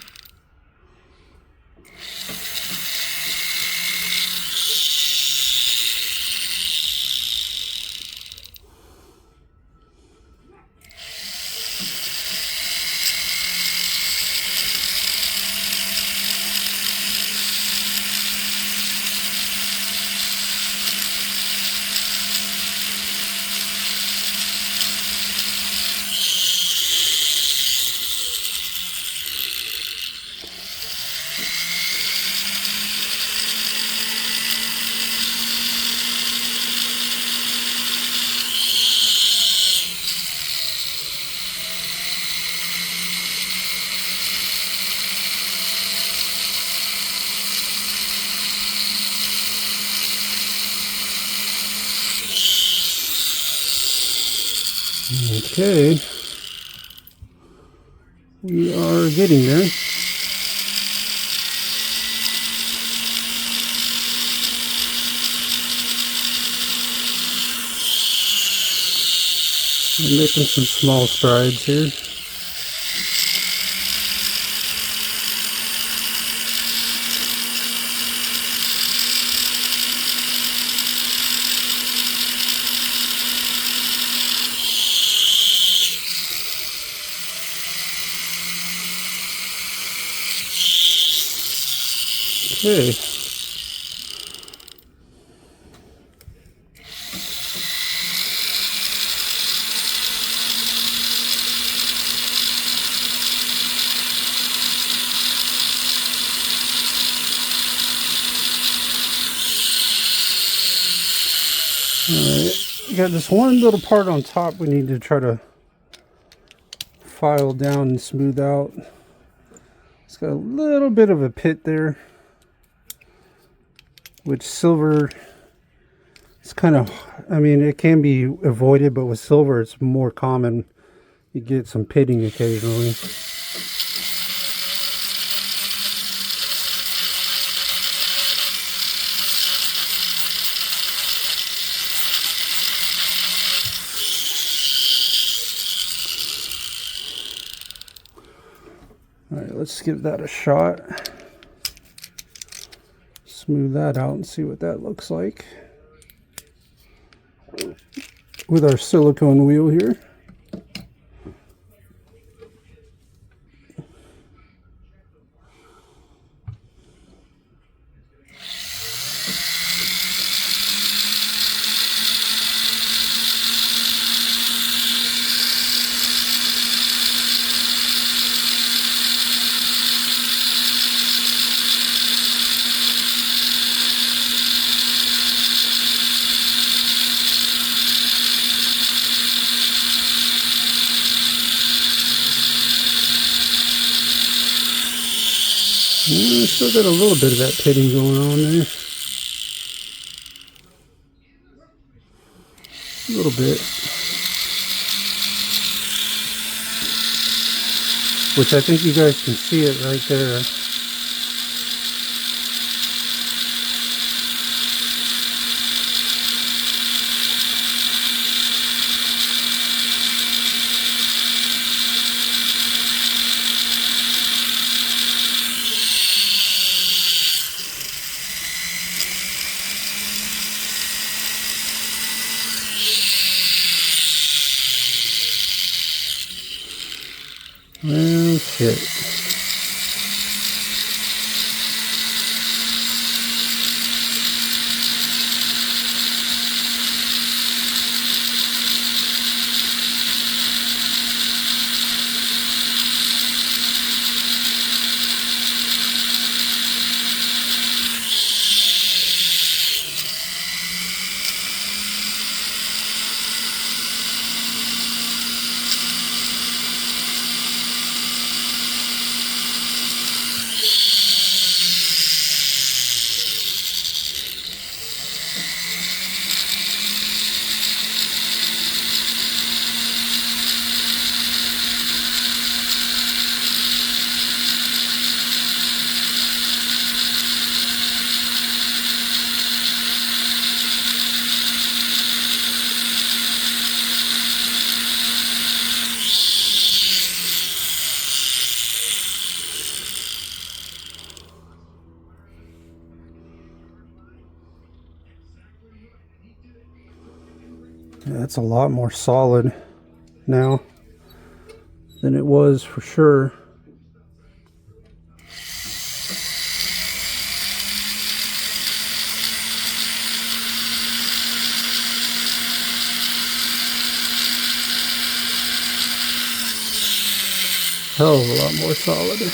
Speaker 1: Okay. We are getting there. I'm making some small strides here. Okay. Alright, we got this one little part on top we need to try to file down and smooth out. It's got a little bit of a pit there, which silver, it's kind of, I mean, it can be avoided, but with silver it's more common. You get some pitting occasionally. Alright, let's give that a shot. Smooth that out and see what that looks like with our silicone wheel here. Still got a little bit of that pitting going on there. A little bit. Which I think you guys can see it right there. Well, shit. Yeah, that's a lot more solid now than it was for sure. Hell of a lot more solid.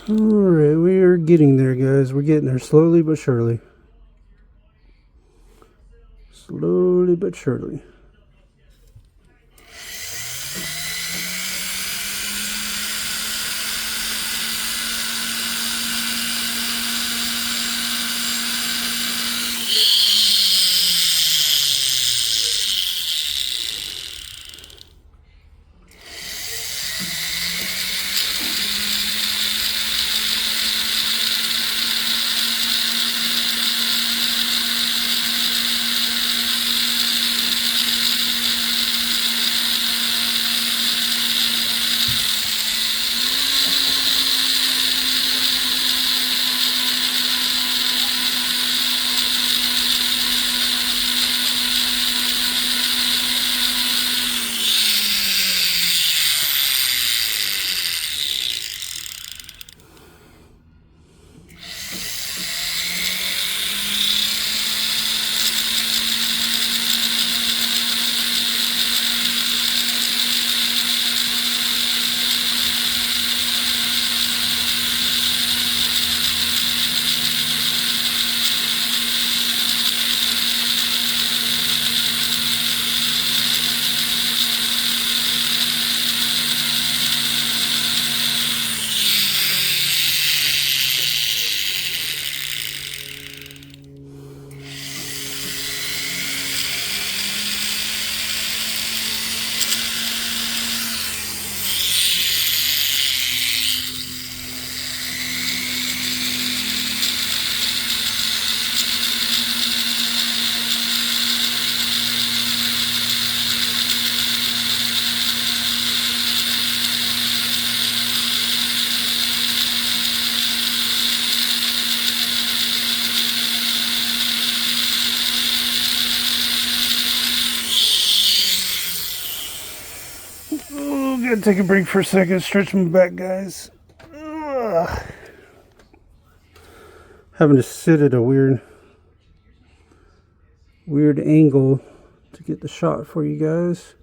Speaker 1: Alright, we are getting there, guys. We're getting there slowly but surely. Slowly but surely. Oh, gotta take a break for a second, stretch my back, guys. Ugh. Having to sit at a weird angle to get the shot for you guys.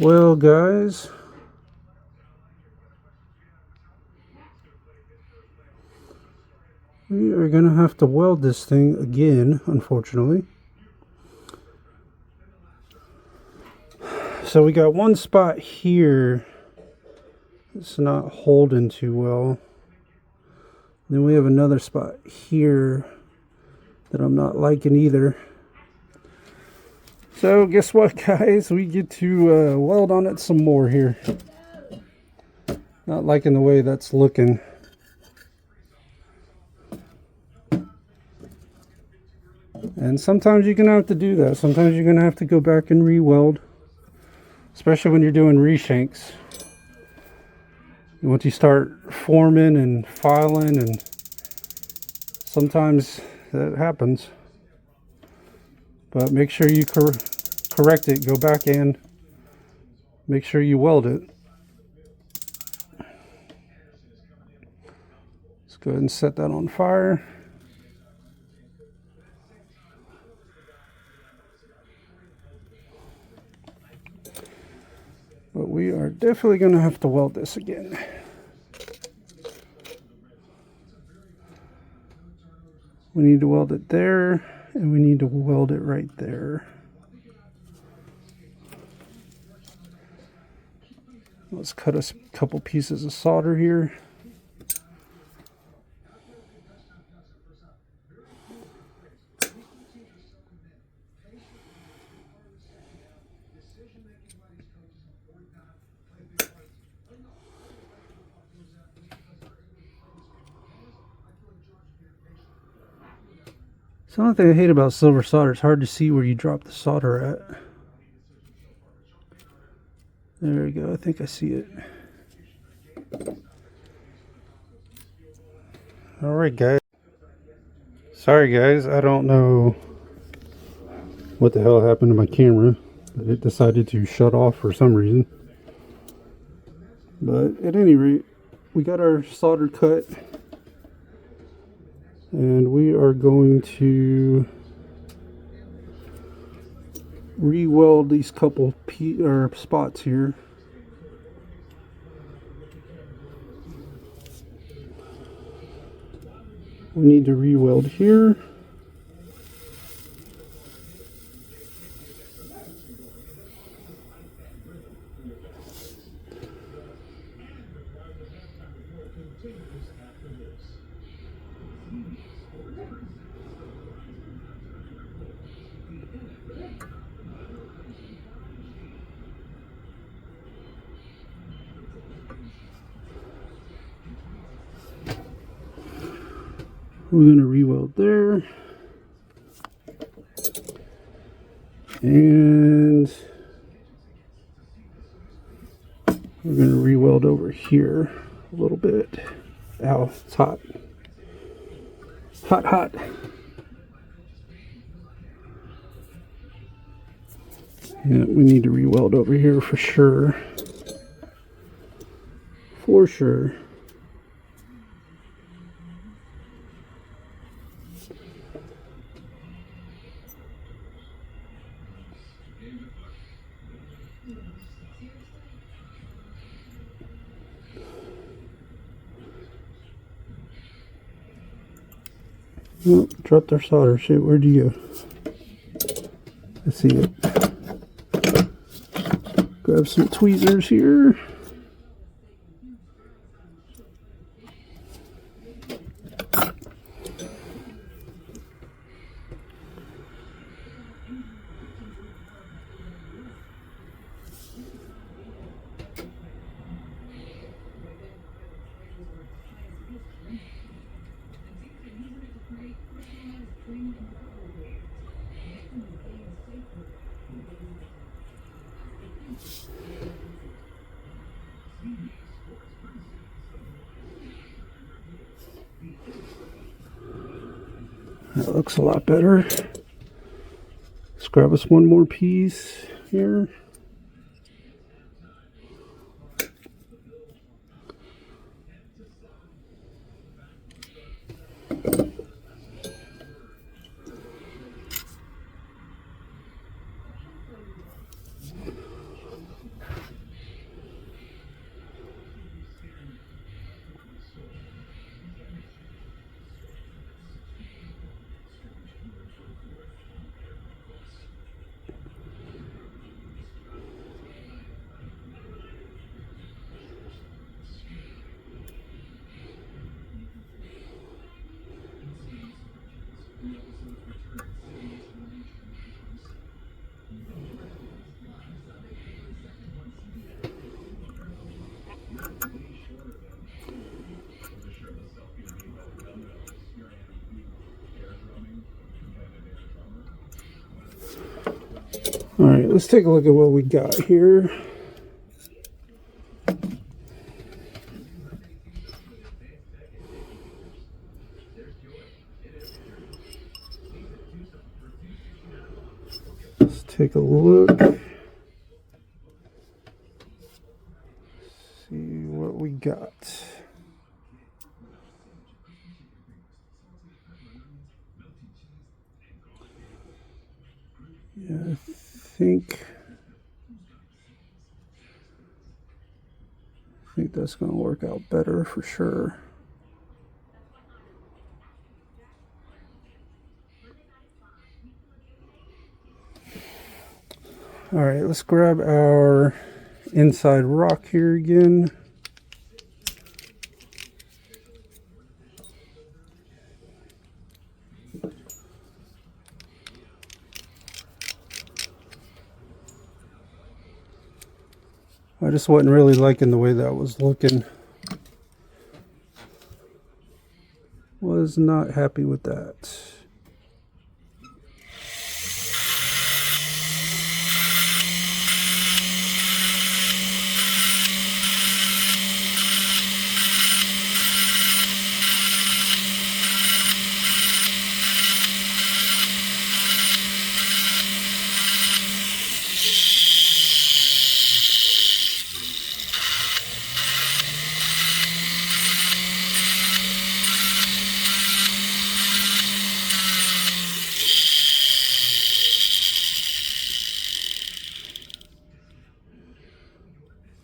Speaker 1: Well, guys, we are gonna have to weld this thing again, unfortunately. So we got one spot here it's not holding too well. Then we have another spot here that I'm not liking either. So guess what, guys? We get to weld on it some more here. Not liking the way that's looking. And sometimes you're going to have to do that. Sometimes you're going to have to go back and re-weld. Especially when you're doing reshanks. Once you start forming and filing, and sometimes that happens. But make sure you correct it. Go back and make sure you weld it. Let's go ahead and set that on fire. definitely going to have to weld this again. We need to weld it there, and we need to weld it right there. Let's cut a couple pieces of solder here. So the only thing I hate about silver solder, it's hard to see where you drop the solder at. There we go, I think I see it. Alright guys. Sorry guys, I don't know what the hell happened to my camera. It decided to shut off for some reason. But at any rate, we got our solder cut. And we are going to re-weld these couple spots here. We need to re-weld here. We're going to re-weld there. And we're going to re-weld over here a little bit. Ow, it's hot. Hot, hot. Yeah, we need to re-weld over here for sure. For sure. Oh, dropped our solder. Shit, where'd you go? I see it. Grab some tweezers here. That looks a lot better. Let's grab us one more piece here. All right, let's take a look at what we got here. Let's take a look. See what we got. Yeah, I think that's going to work out better for sure. All right, let's grab our inside rock here again. I just wasn't really liking the way that was looking. Was not happy with that.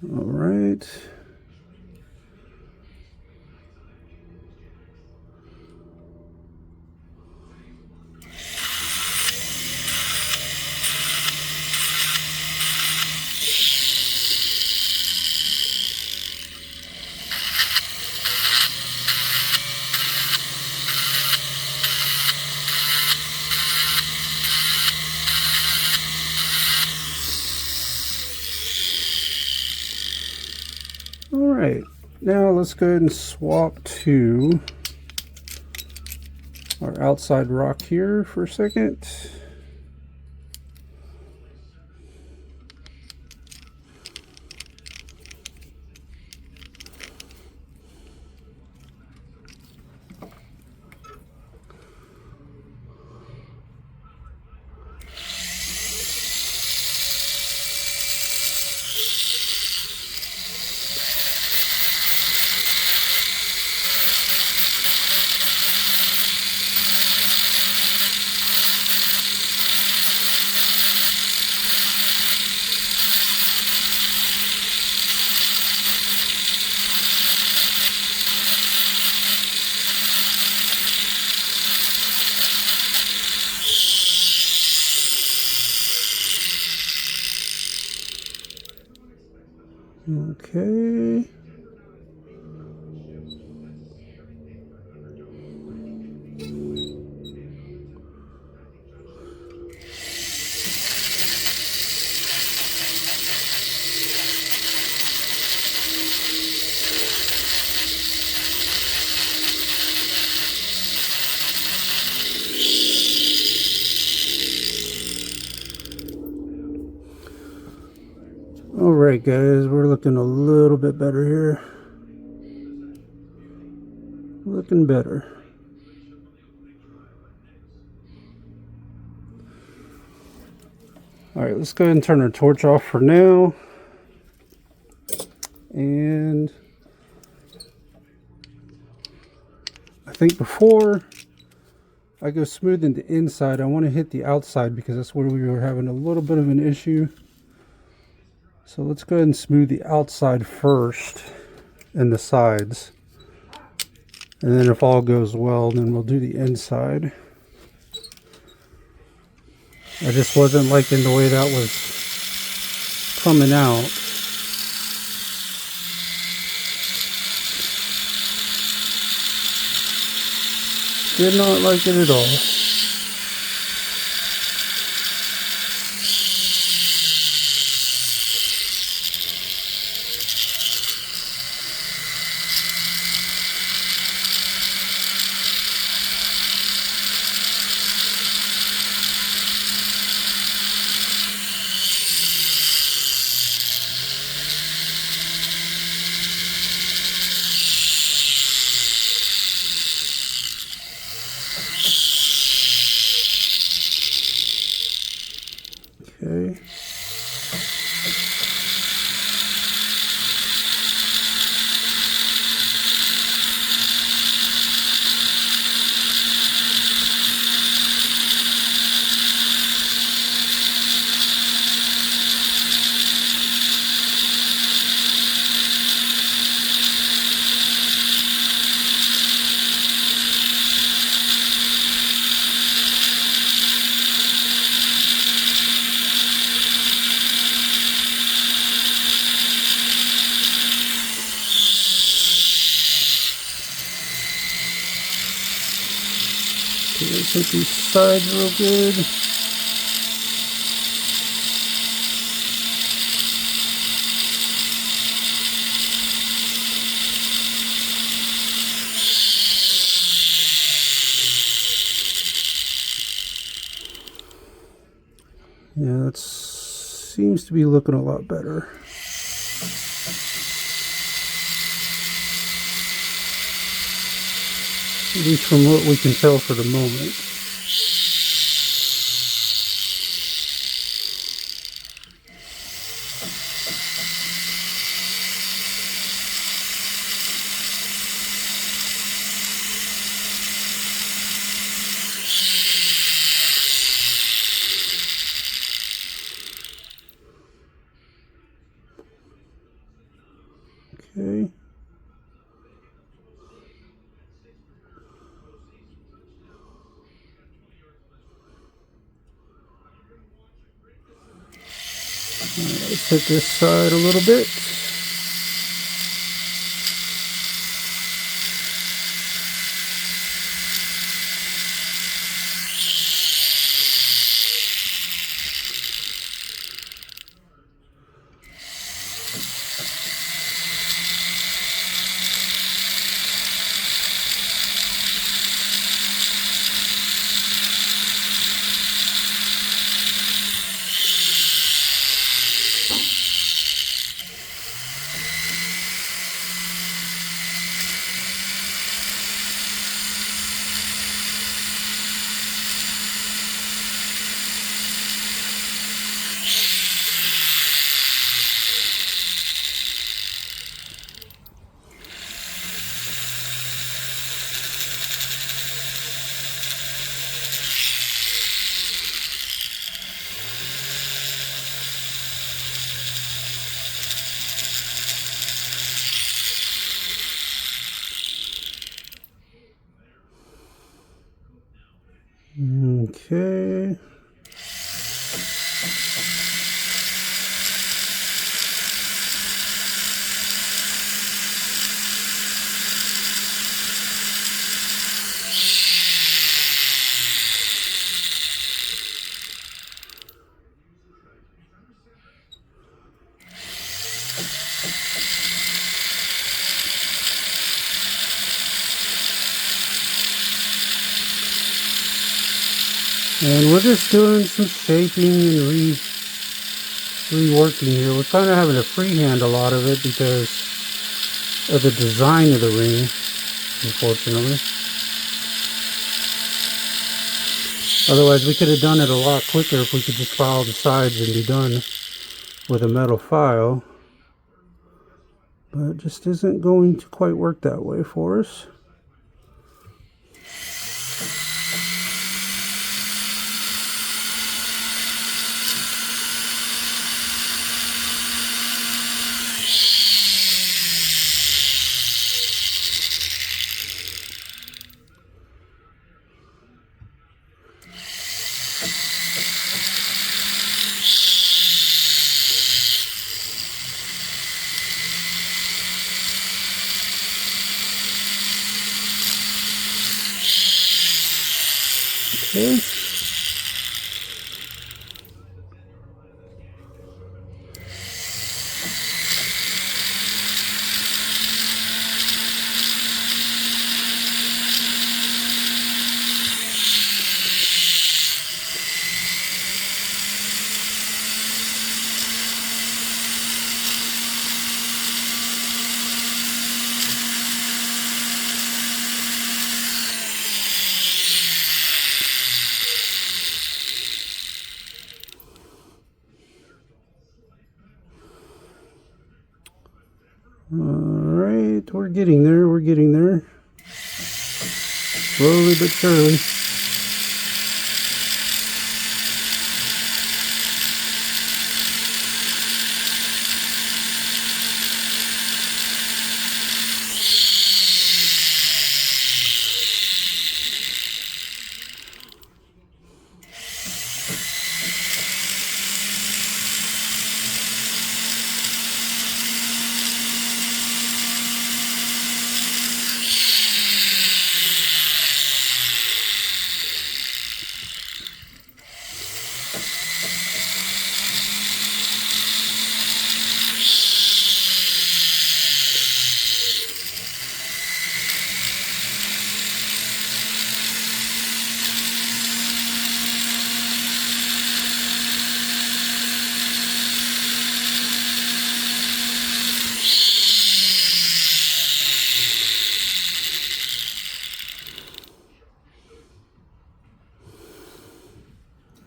Speaker 1: All right. All right, now let's go ahead and swap to our outside rock here for a second. Okay. All right, guys, we're looking a little bit better here. Looking better. All right, let's go ahead and turn our torch off for now. And I think before I go smoothing the inside, I want to hit the outside because that's where we were having a little bit of an issue. So let's go ahead and smooth the outside first and the sides. And then if all goes well, then we'll do the inside. I just wasn't liking the way that was coming out. Did not like it at all. Okay, let's hit these sides real good. Yeah, that seems to be looking a lot better. At least from what we can tell for the moment. Okay. Let's hit this side a little bit. Okay. And we're just doing some shaping and reworking here. We're kind of having to freehand a lot of it because of the design of the ring, unfortunately. Otherwise, we could have done it a lot quicker if we could just file the sides and be done with a metal file. But it just isn't going to quite work that way for us. Okay. Alright, we're getting there, we're getting there. Slowly but surely.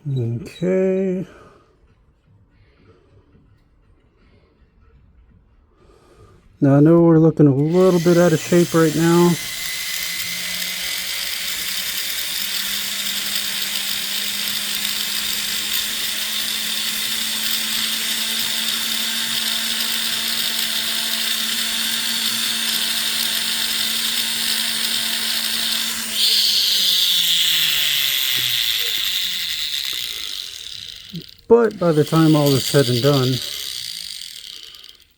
Speaker 1: Okay. Now I know we're looking a little bit out of shape right now. But by the time all is said and done,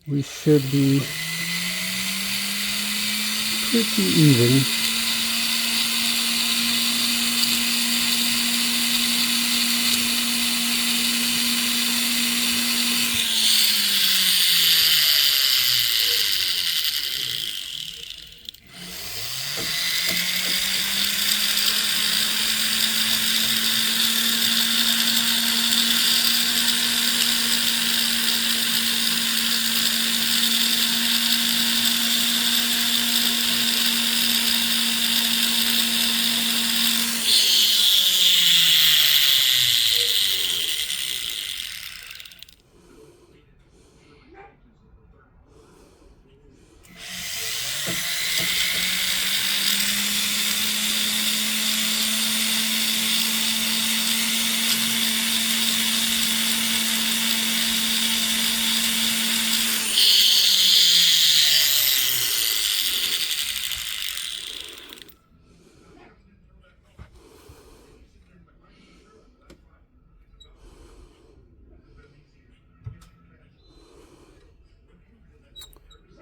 Speaker 1: we should be pretty even.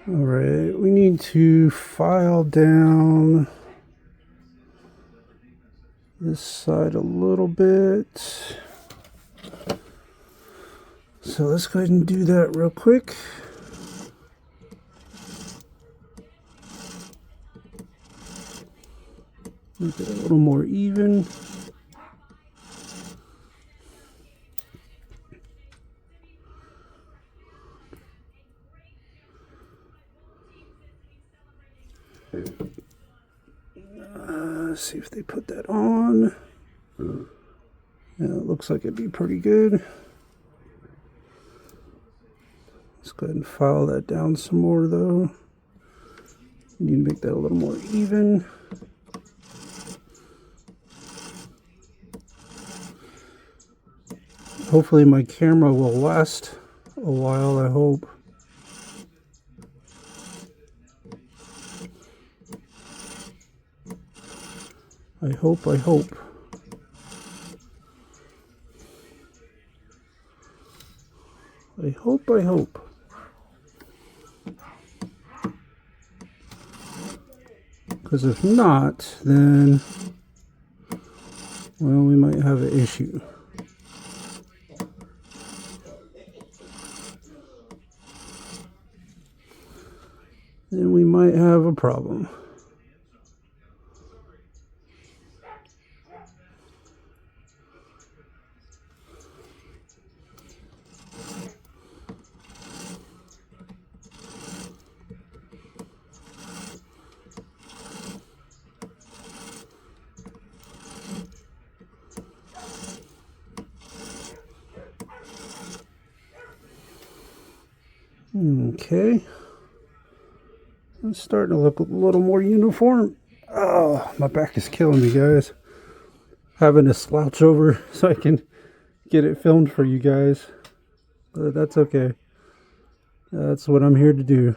Speaker 1: Alright, we need to file down this side a little bit. So let's go ahead and do that real quick. Make it a little more even. Let's see if they put that on. Yeah, it looks like it'd be pretty good. Let's go ahead and file that down some more though. Need to make that a little more even. Hopefully my camera will last a while, I hope. I hope. I hope. Because if not, then, well, we might have an issue. Then we might have a problem. Okay. It's starting to look a little more uniform. Oh, my back is killing me, guys. Having to slouch over so I can get it filmed for you guys. But that's okay. That's what I'm here to do.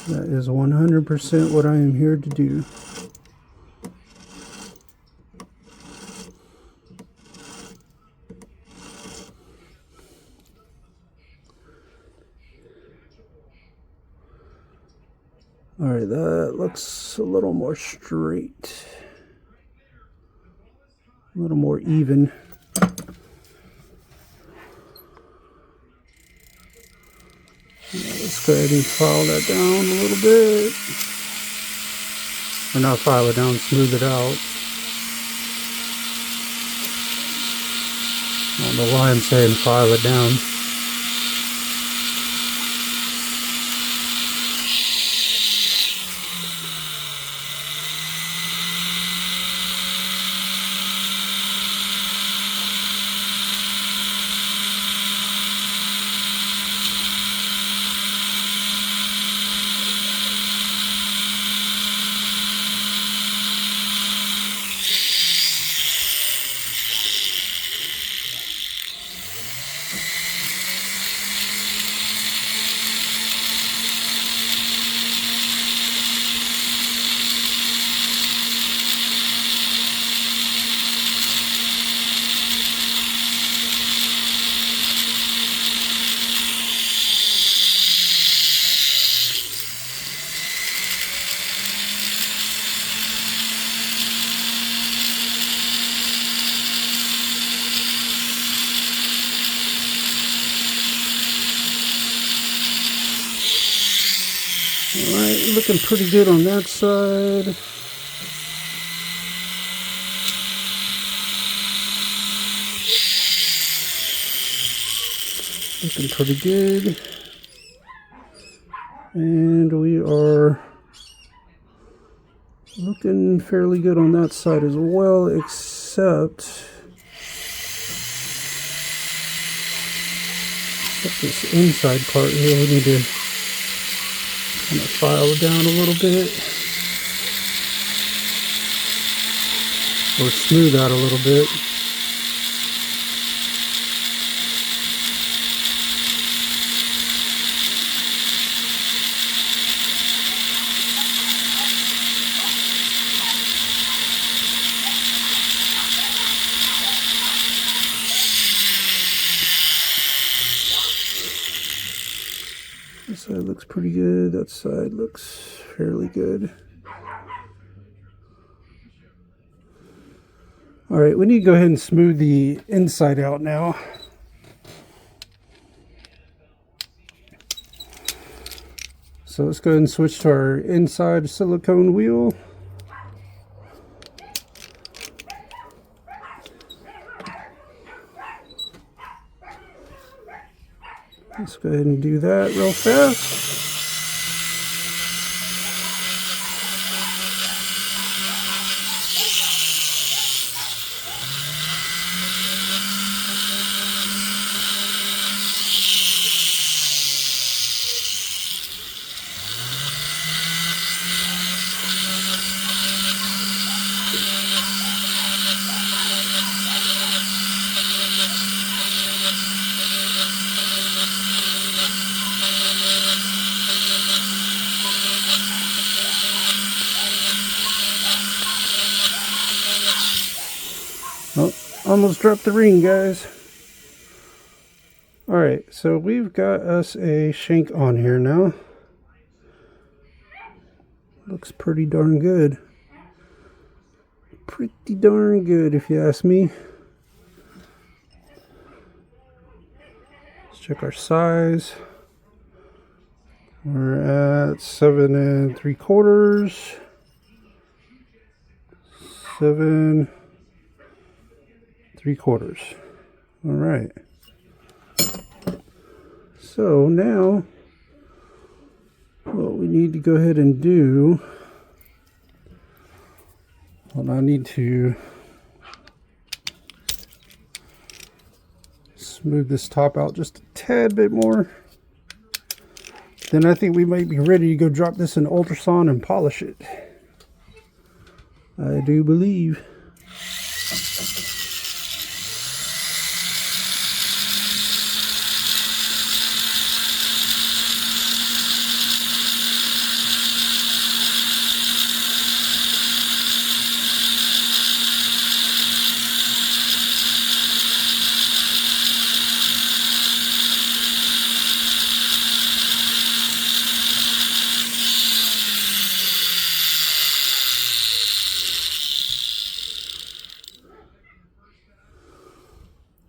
Speaker 1: That is 100% what I am here to do. Alright, that looks a little more straight. A little more even. Let's go ahead and file that down a little bit. Or not file it down, smooth it out. I don't know why I'm saying file it down. Looking pretty good on that side. Looking pretty good. And we are looking fairly good on that side as well, except this inside part here. We need to kind of file down a little bit, or smooth out a little bit. This side looks pretty good. That side looks fairly good. All right, we need to go ahead and smooth the inside out now. So let's go ahead and switch to our inside silicone wheel. Let's go ahead and do that real fast. Oh, almost dropped the ring, guys. Alright, so we've got us a shank on here now. Looks pretty darn good. Pretty darn good, if you ask me. Let's check our size. We're at 7 3/4. 7 3/4. All right. So now what we need to go ahead and do, well, I need to smooth this top out just a tad bit more. Then I think we might be ready to go drop this in ultrasound and polish it. I do believe.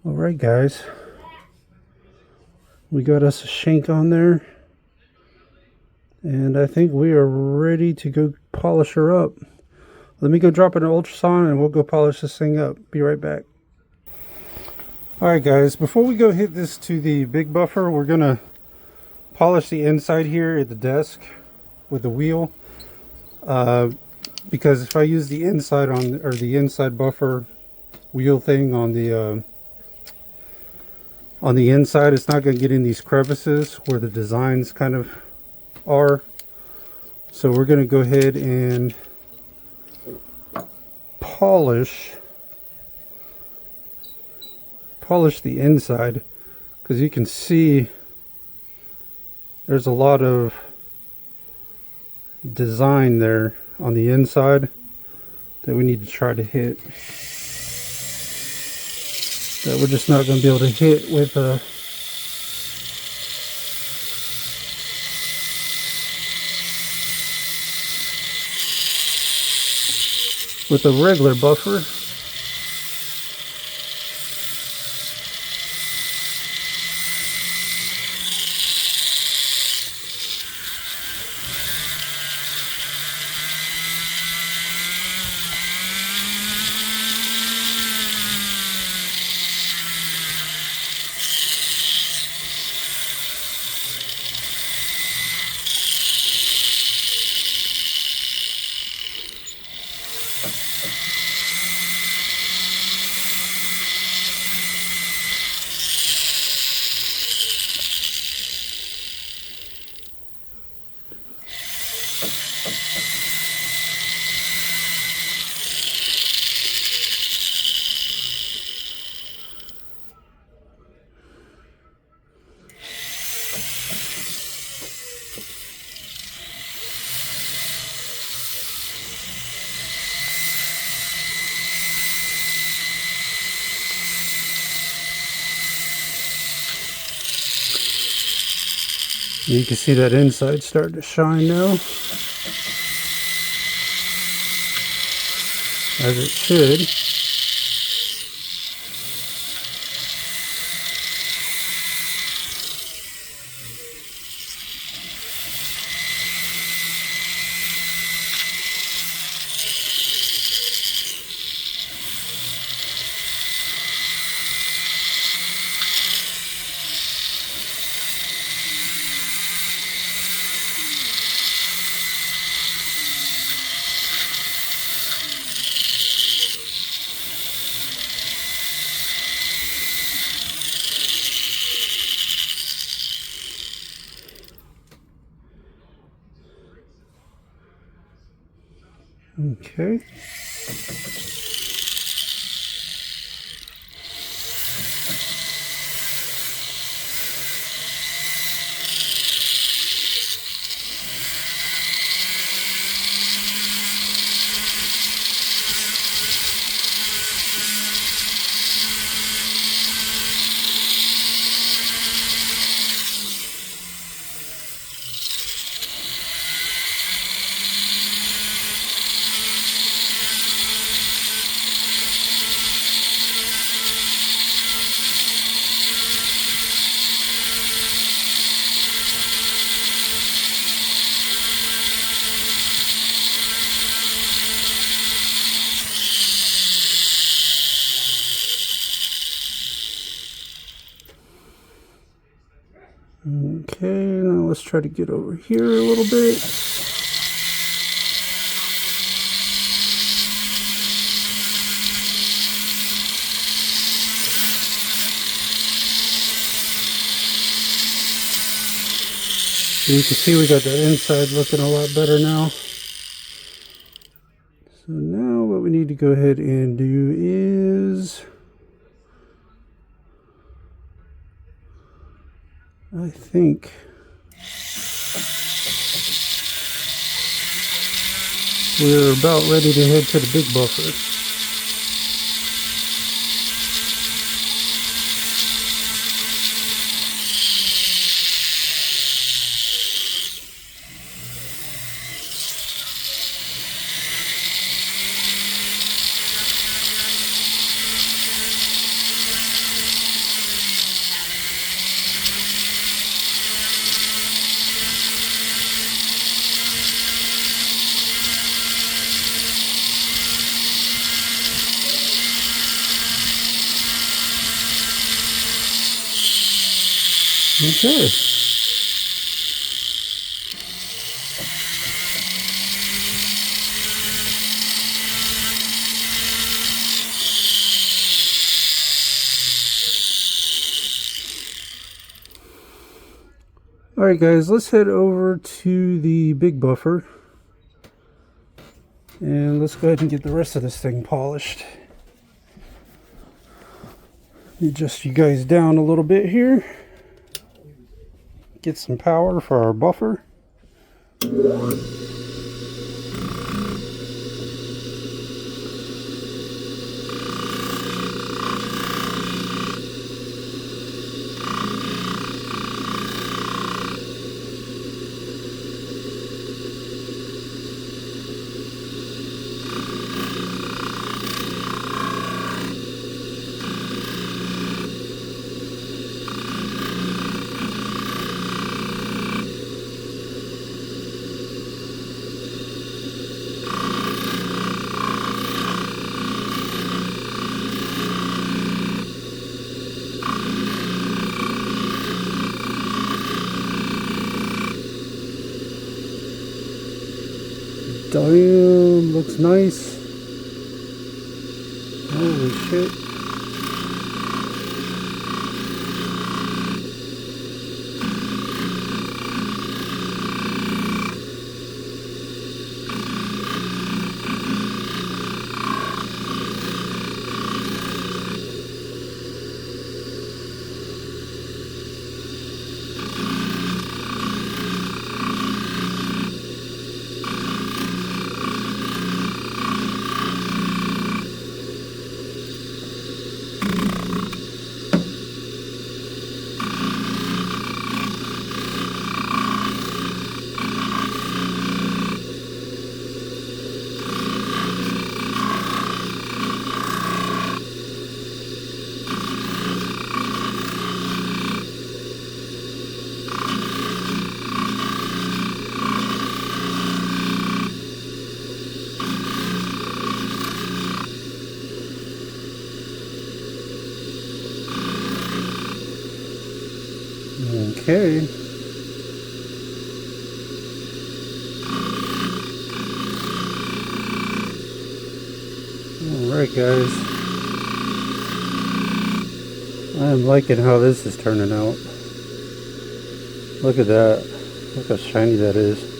Speaker 1: Alright guys, we got us a shank on there, and I think we are ready to go polish her up. Let me go drop it in ultrasound and we'll go polish this thing up. Be right back. Alright guys, before we go hit this to the big buffer, we're going to polish the inside here at the desk with the wheel. Because if I use the inside on, or the inside buffer wheel thing on the inside, it's not going to get in these crevices where the designs kind of are. So we're going to go ahead and polish the inside, because you can see there's a lot of design there on the inside that we need to try to hit, that we're just not going to be able to hit with a regular buffer. You can see that inside starting to shine now, as it should. Okay. Okay, now let's try to get over here a little bit. You can see we got that inside looking a lot better now. So now what we need to go ahead and do is, I think, we're about ready to head to the big buffer. Okay. Alright guys, let's head over to the big buffer and let's go ahead and get the rest of this thing polished. Adjust you guys down a little bit here. Get some power for our buffer. Damn, looks nice. Holy shit. Okay. Alright guys, I'm liking how this is turning out. Look at that. Look how shiny that is.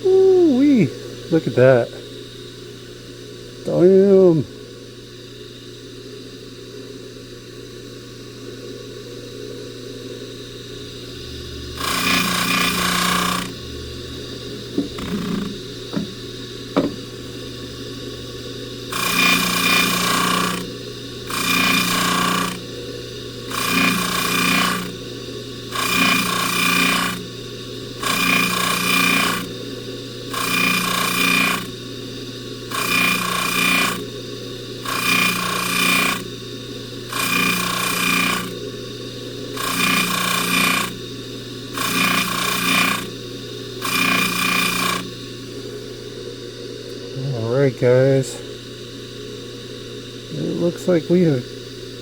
Speaker 1: Ooh-wee. Look at that. Damn. Alright guys, it looks like we have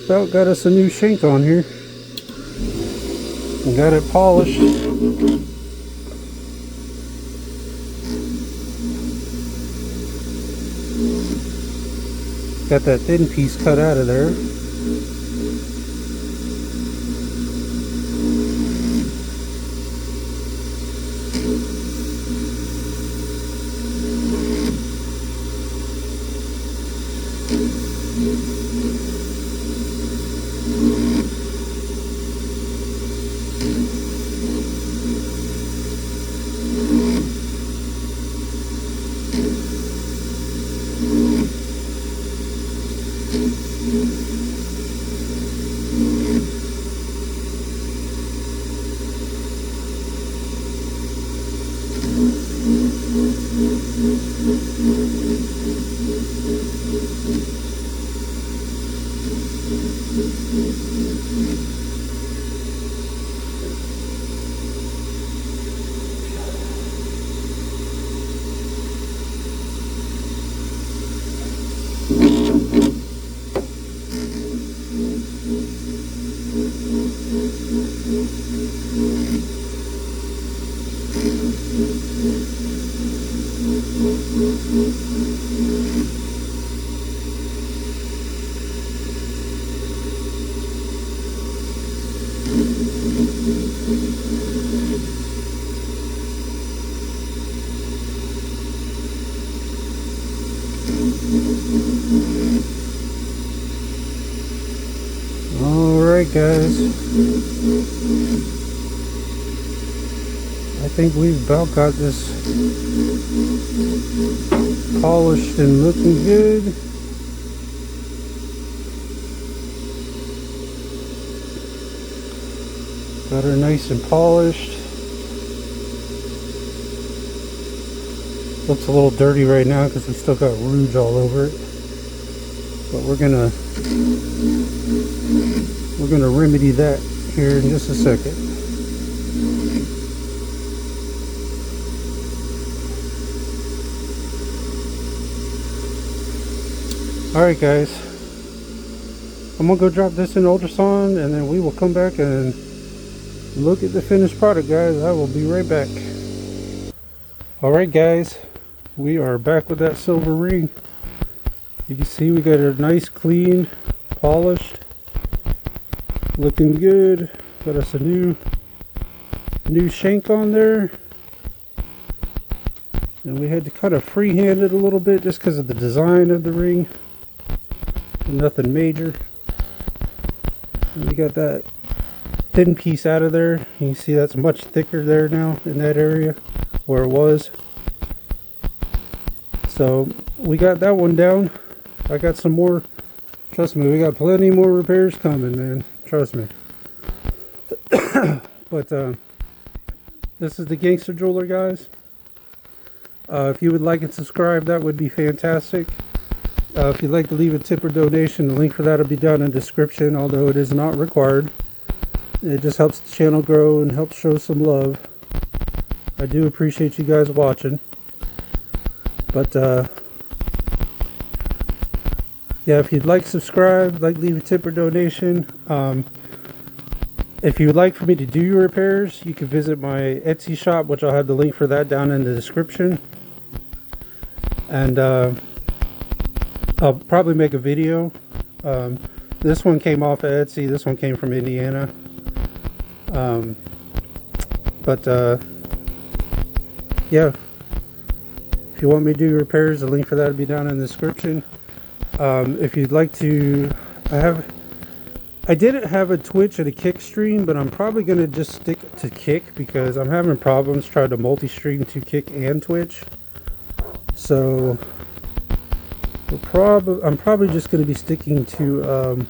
Speaker 1: about got us a new shank on here. We got it polished. Got that thin piece cut out of there. Alright guys, I think we've about got this polished and looking good. Got her nice and polished. Looks a little dirty right now because we still got rouge all over it, but we're gonna remedy that here in just a second. Alright guys, I'm gonna go drop this in ultrasound and then we will come back and look at the finished product guys. I will be right back. Alright guys, we are back with that silver ring. You can see we got it nice, clean, polished, looking good. Got us a new shank on there, and we had to kind of freehand it a little bit just because of the design of the ring. Nothing major. And we got that thin piece out of there. You can see that's much thicker there now in that area where it was. So we got that one down. I got some more. Trust me, we got plenty more repairs coming, man. Trust me. But this is the Gangster Jeweler, guys. If you would like and subscribe, that would be fantastic. If you'd like to leave a tip or donation, the link for that will be down in the description, although it is not required. It just helps the channel grow and helps show some love. I do appreciate you guys watching. But yeah, if you'd like, subscribe, leave a tip or donation. If you would like for me to do your repairs, you can visit my Etsy shop, which I'll have the link for that down in the description. And I'll probably make a video. This one came off of Etsy. This one came from Indiana. Yeah, if you want me to do repairs, the link for that will be down in the description. If you'd like to, I didn't have a Twitch and a Kick stream, but I'm probably going to just stick to Kick because I'm having problems trying to multi-stream to Kick and Twitch. So I'm probably just going to be sticking to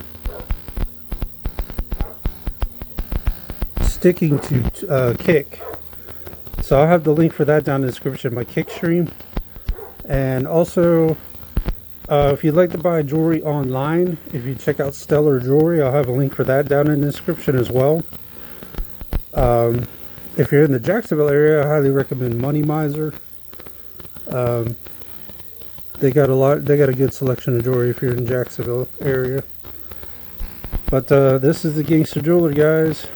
Speaker 1: Kick. So I'll have the link for that down in the description of my Kick stream. And also, if you'd like to buy jewelry online, if you check out Stellar Jewelry, I'll have a link for that down in the description as well. If you're in the Jacksonville area, I highly recommend Money Miser. They got a good selection of jewelry if you're in the Jacksonville area. But this is the Gangster Jeweler, guys.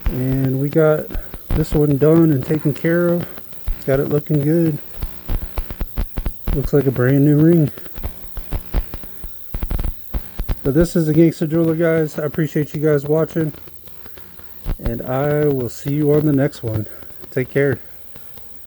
Speaker 1: And we got this one done and taken care of. Got it looking good. Looks like a brand new ring. But this is the Gangster Jeweler, guys. I appreciate you guys watching. And I will see you on the next one. Take care.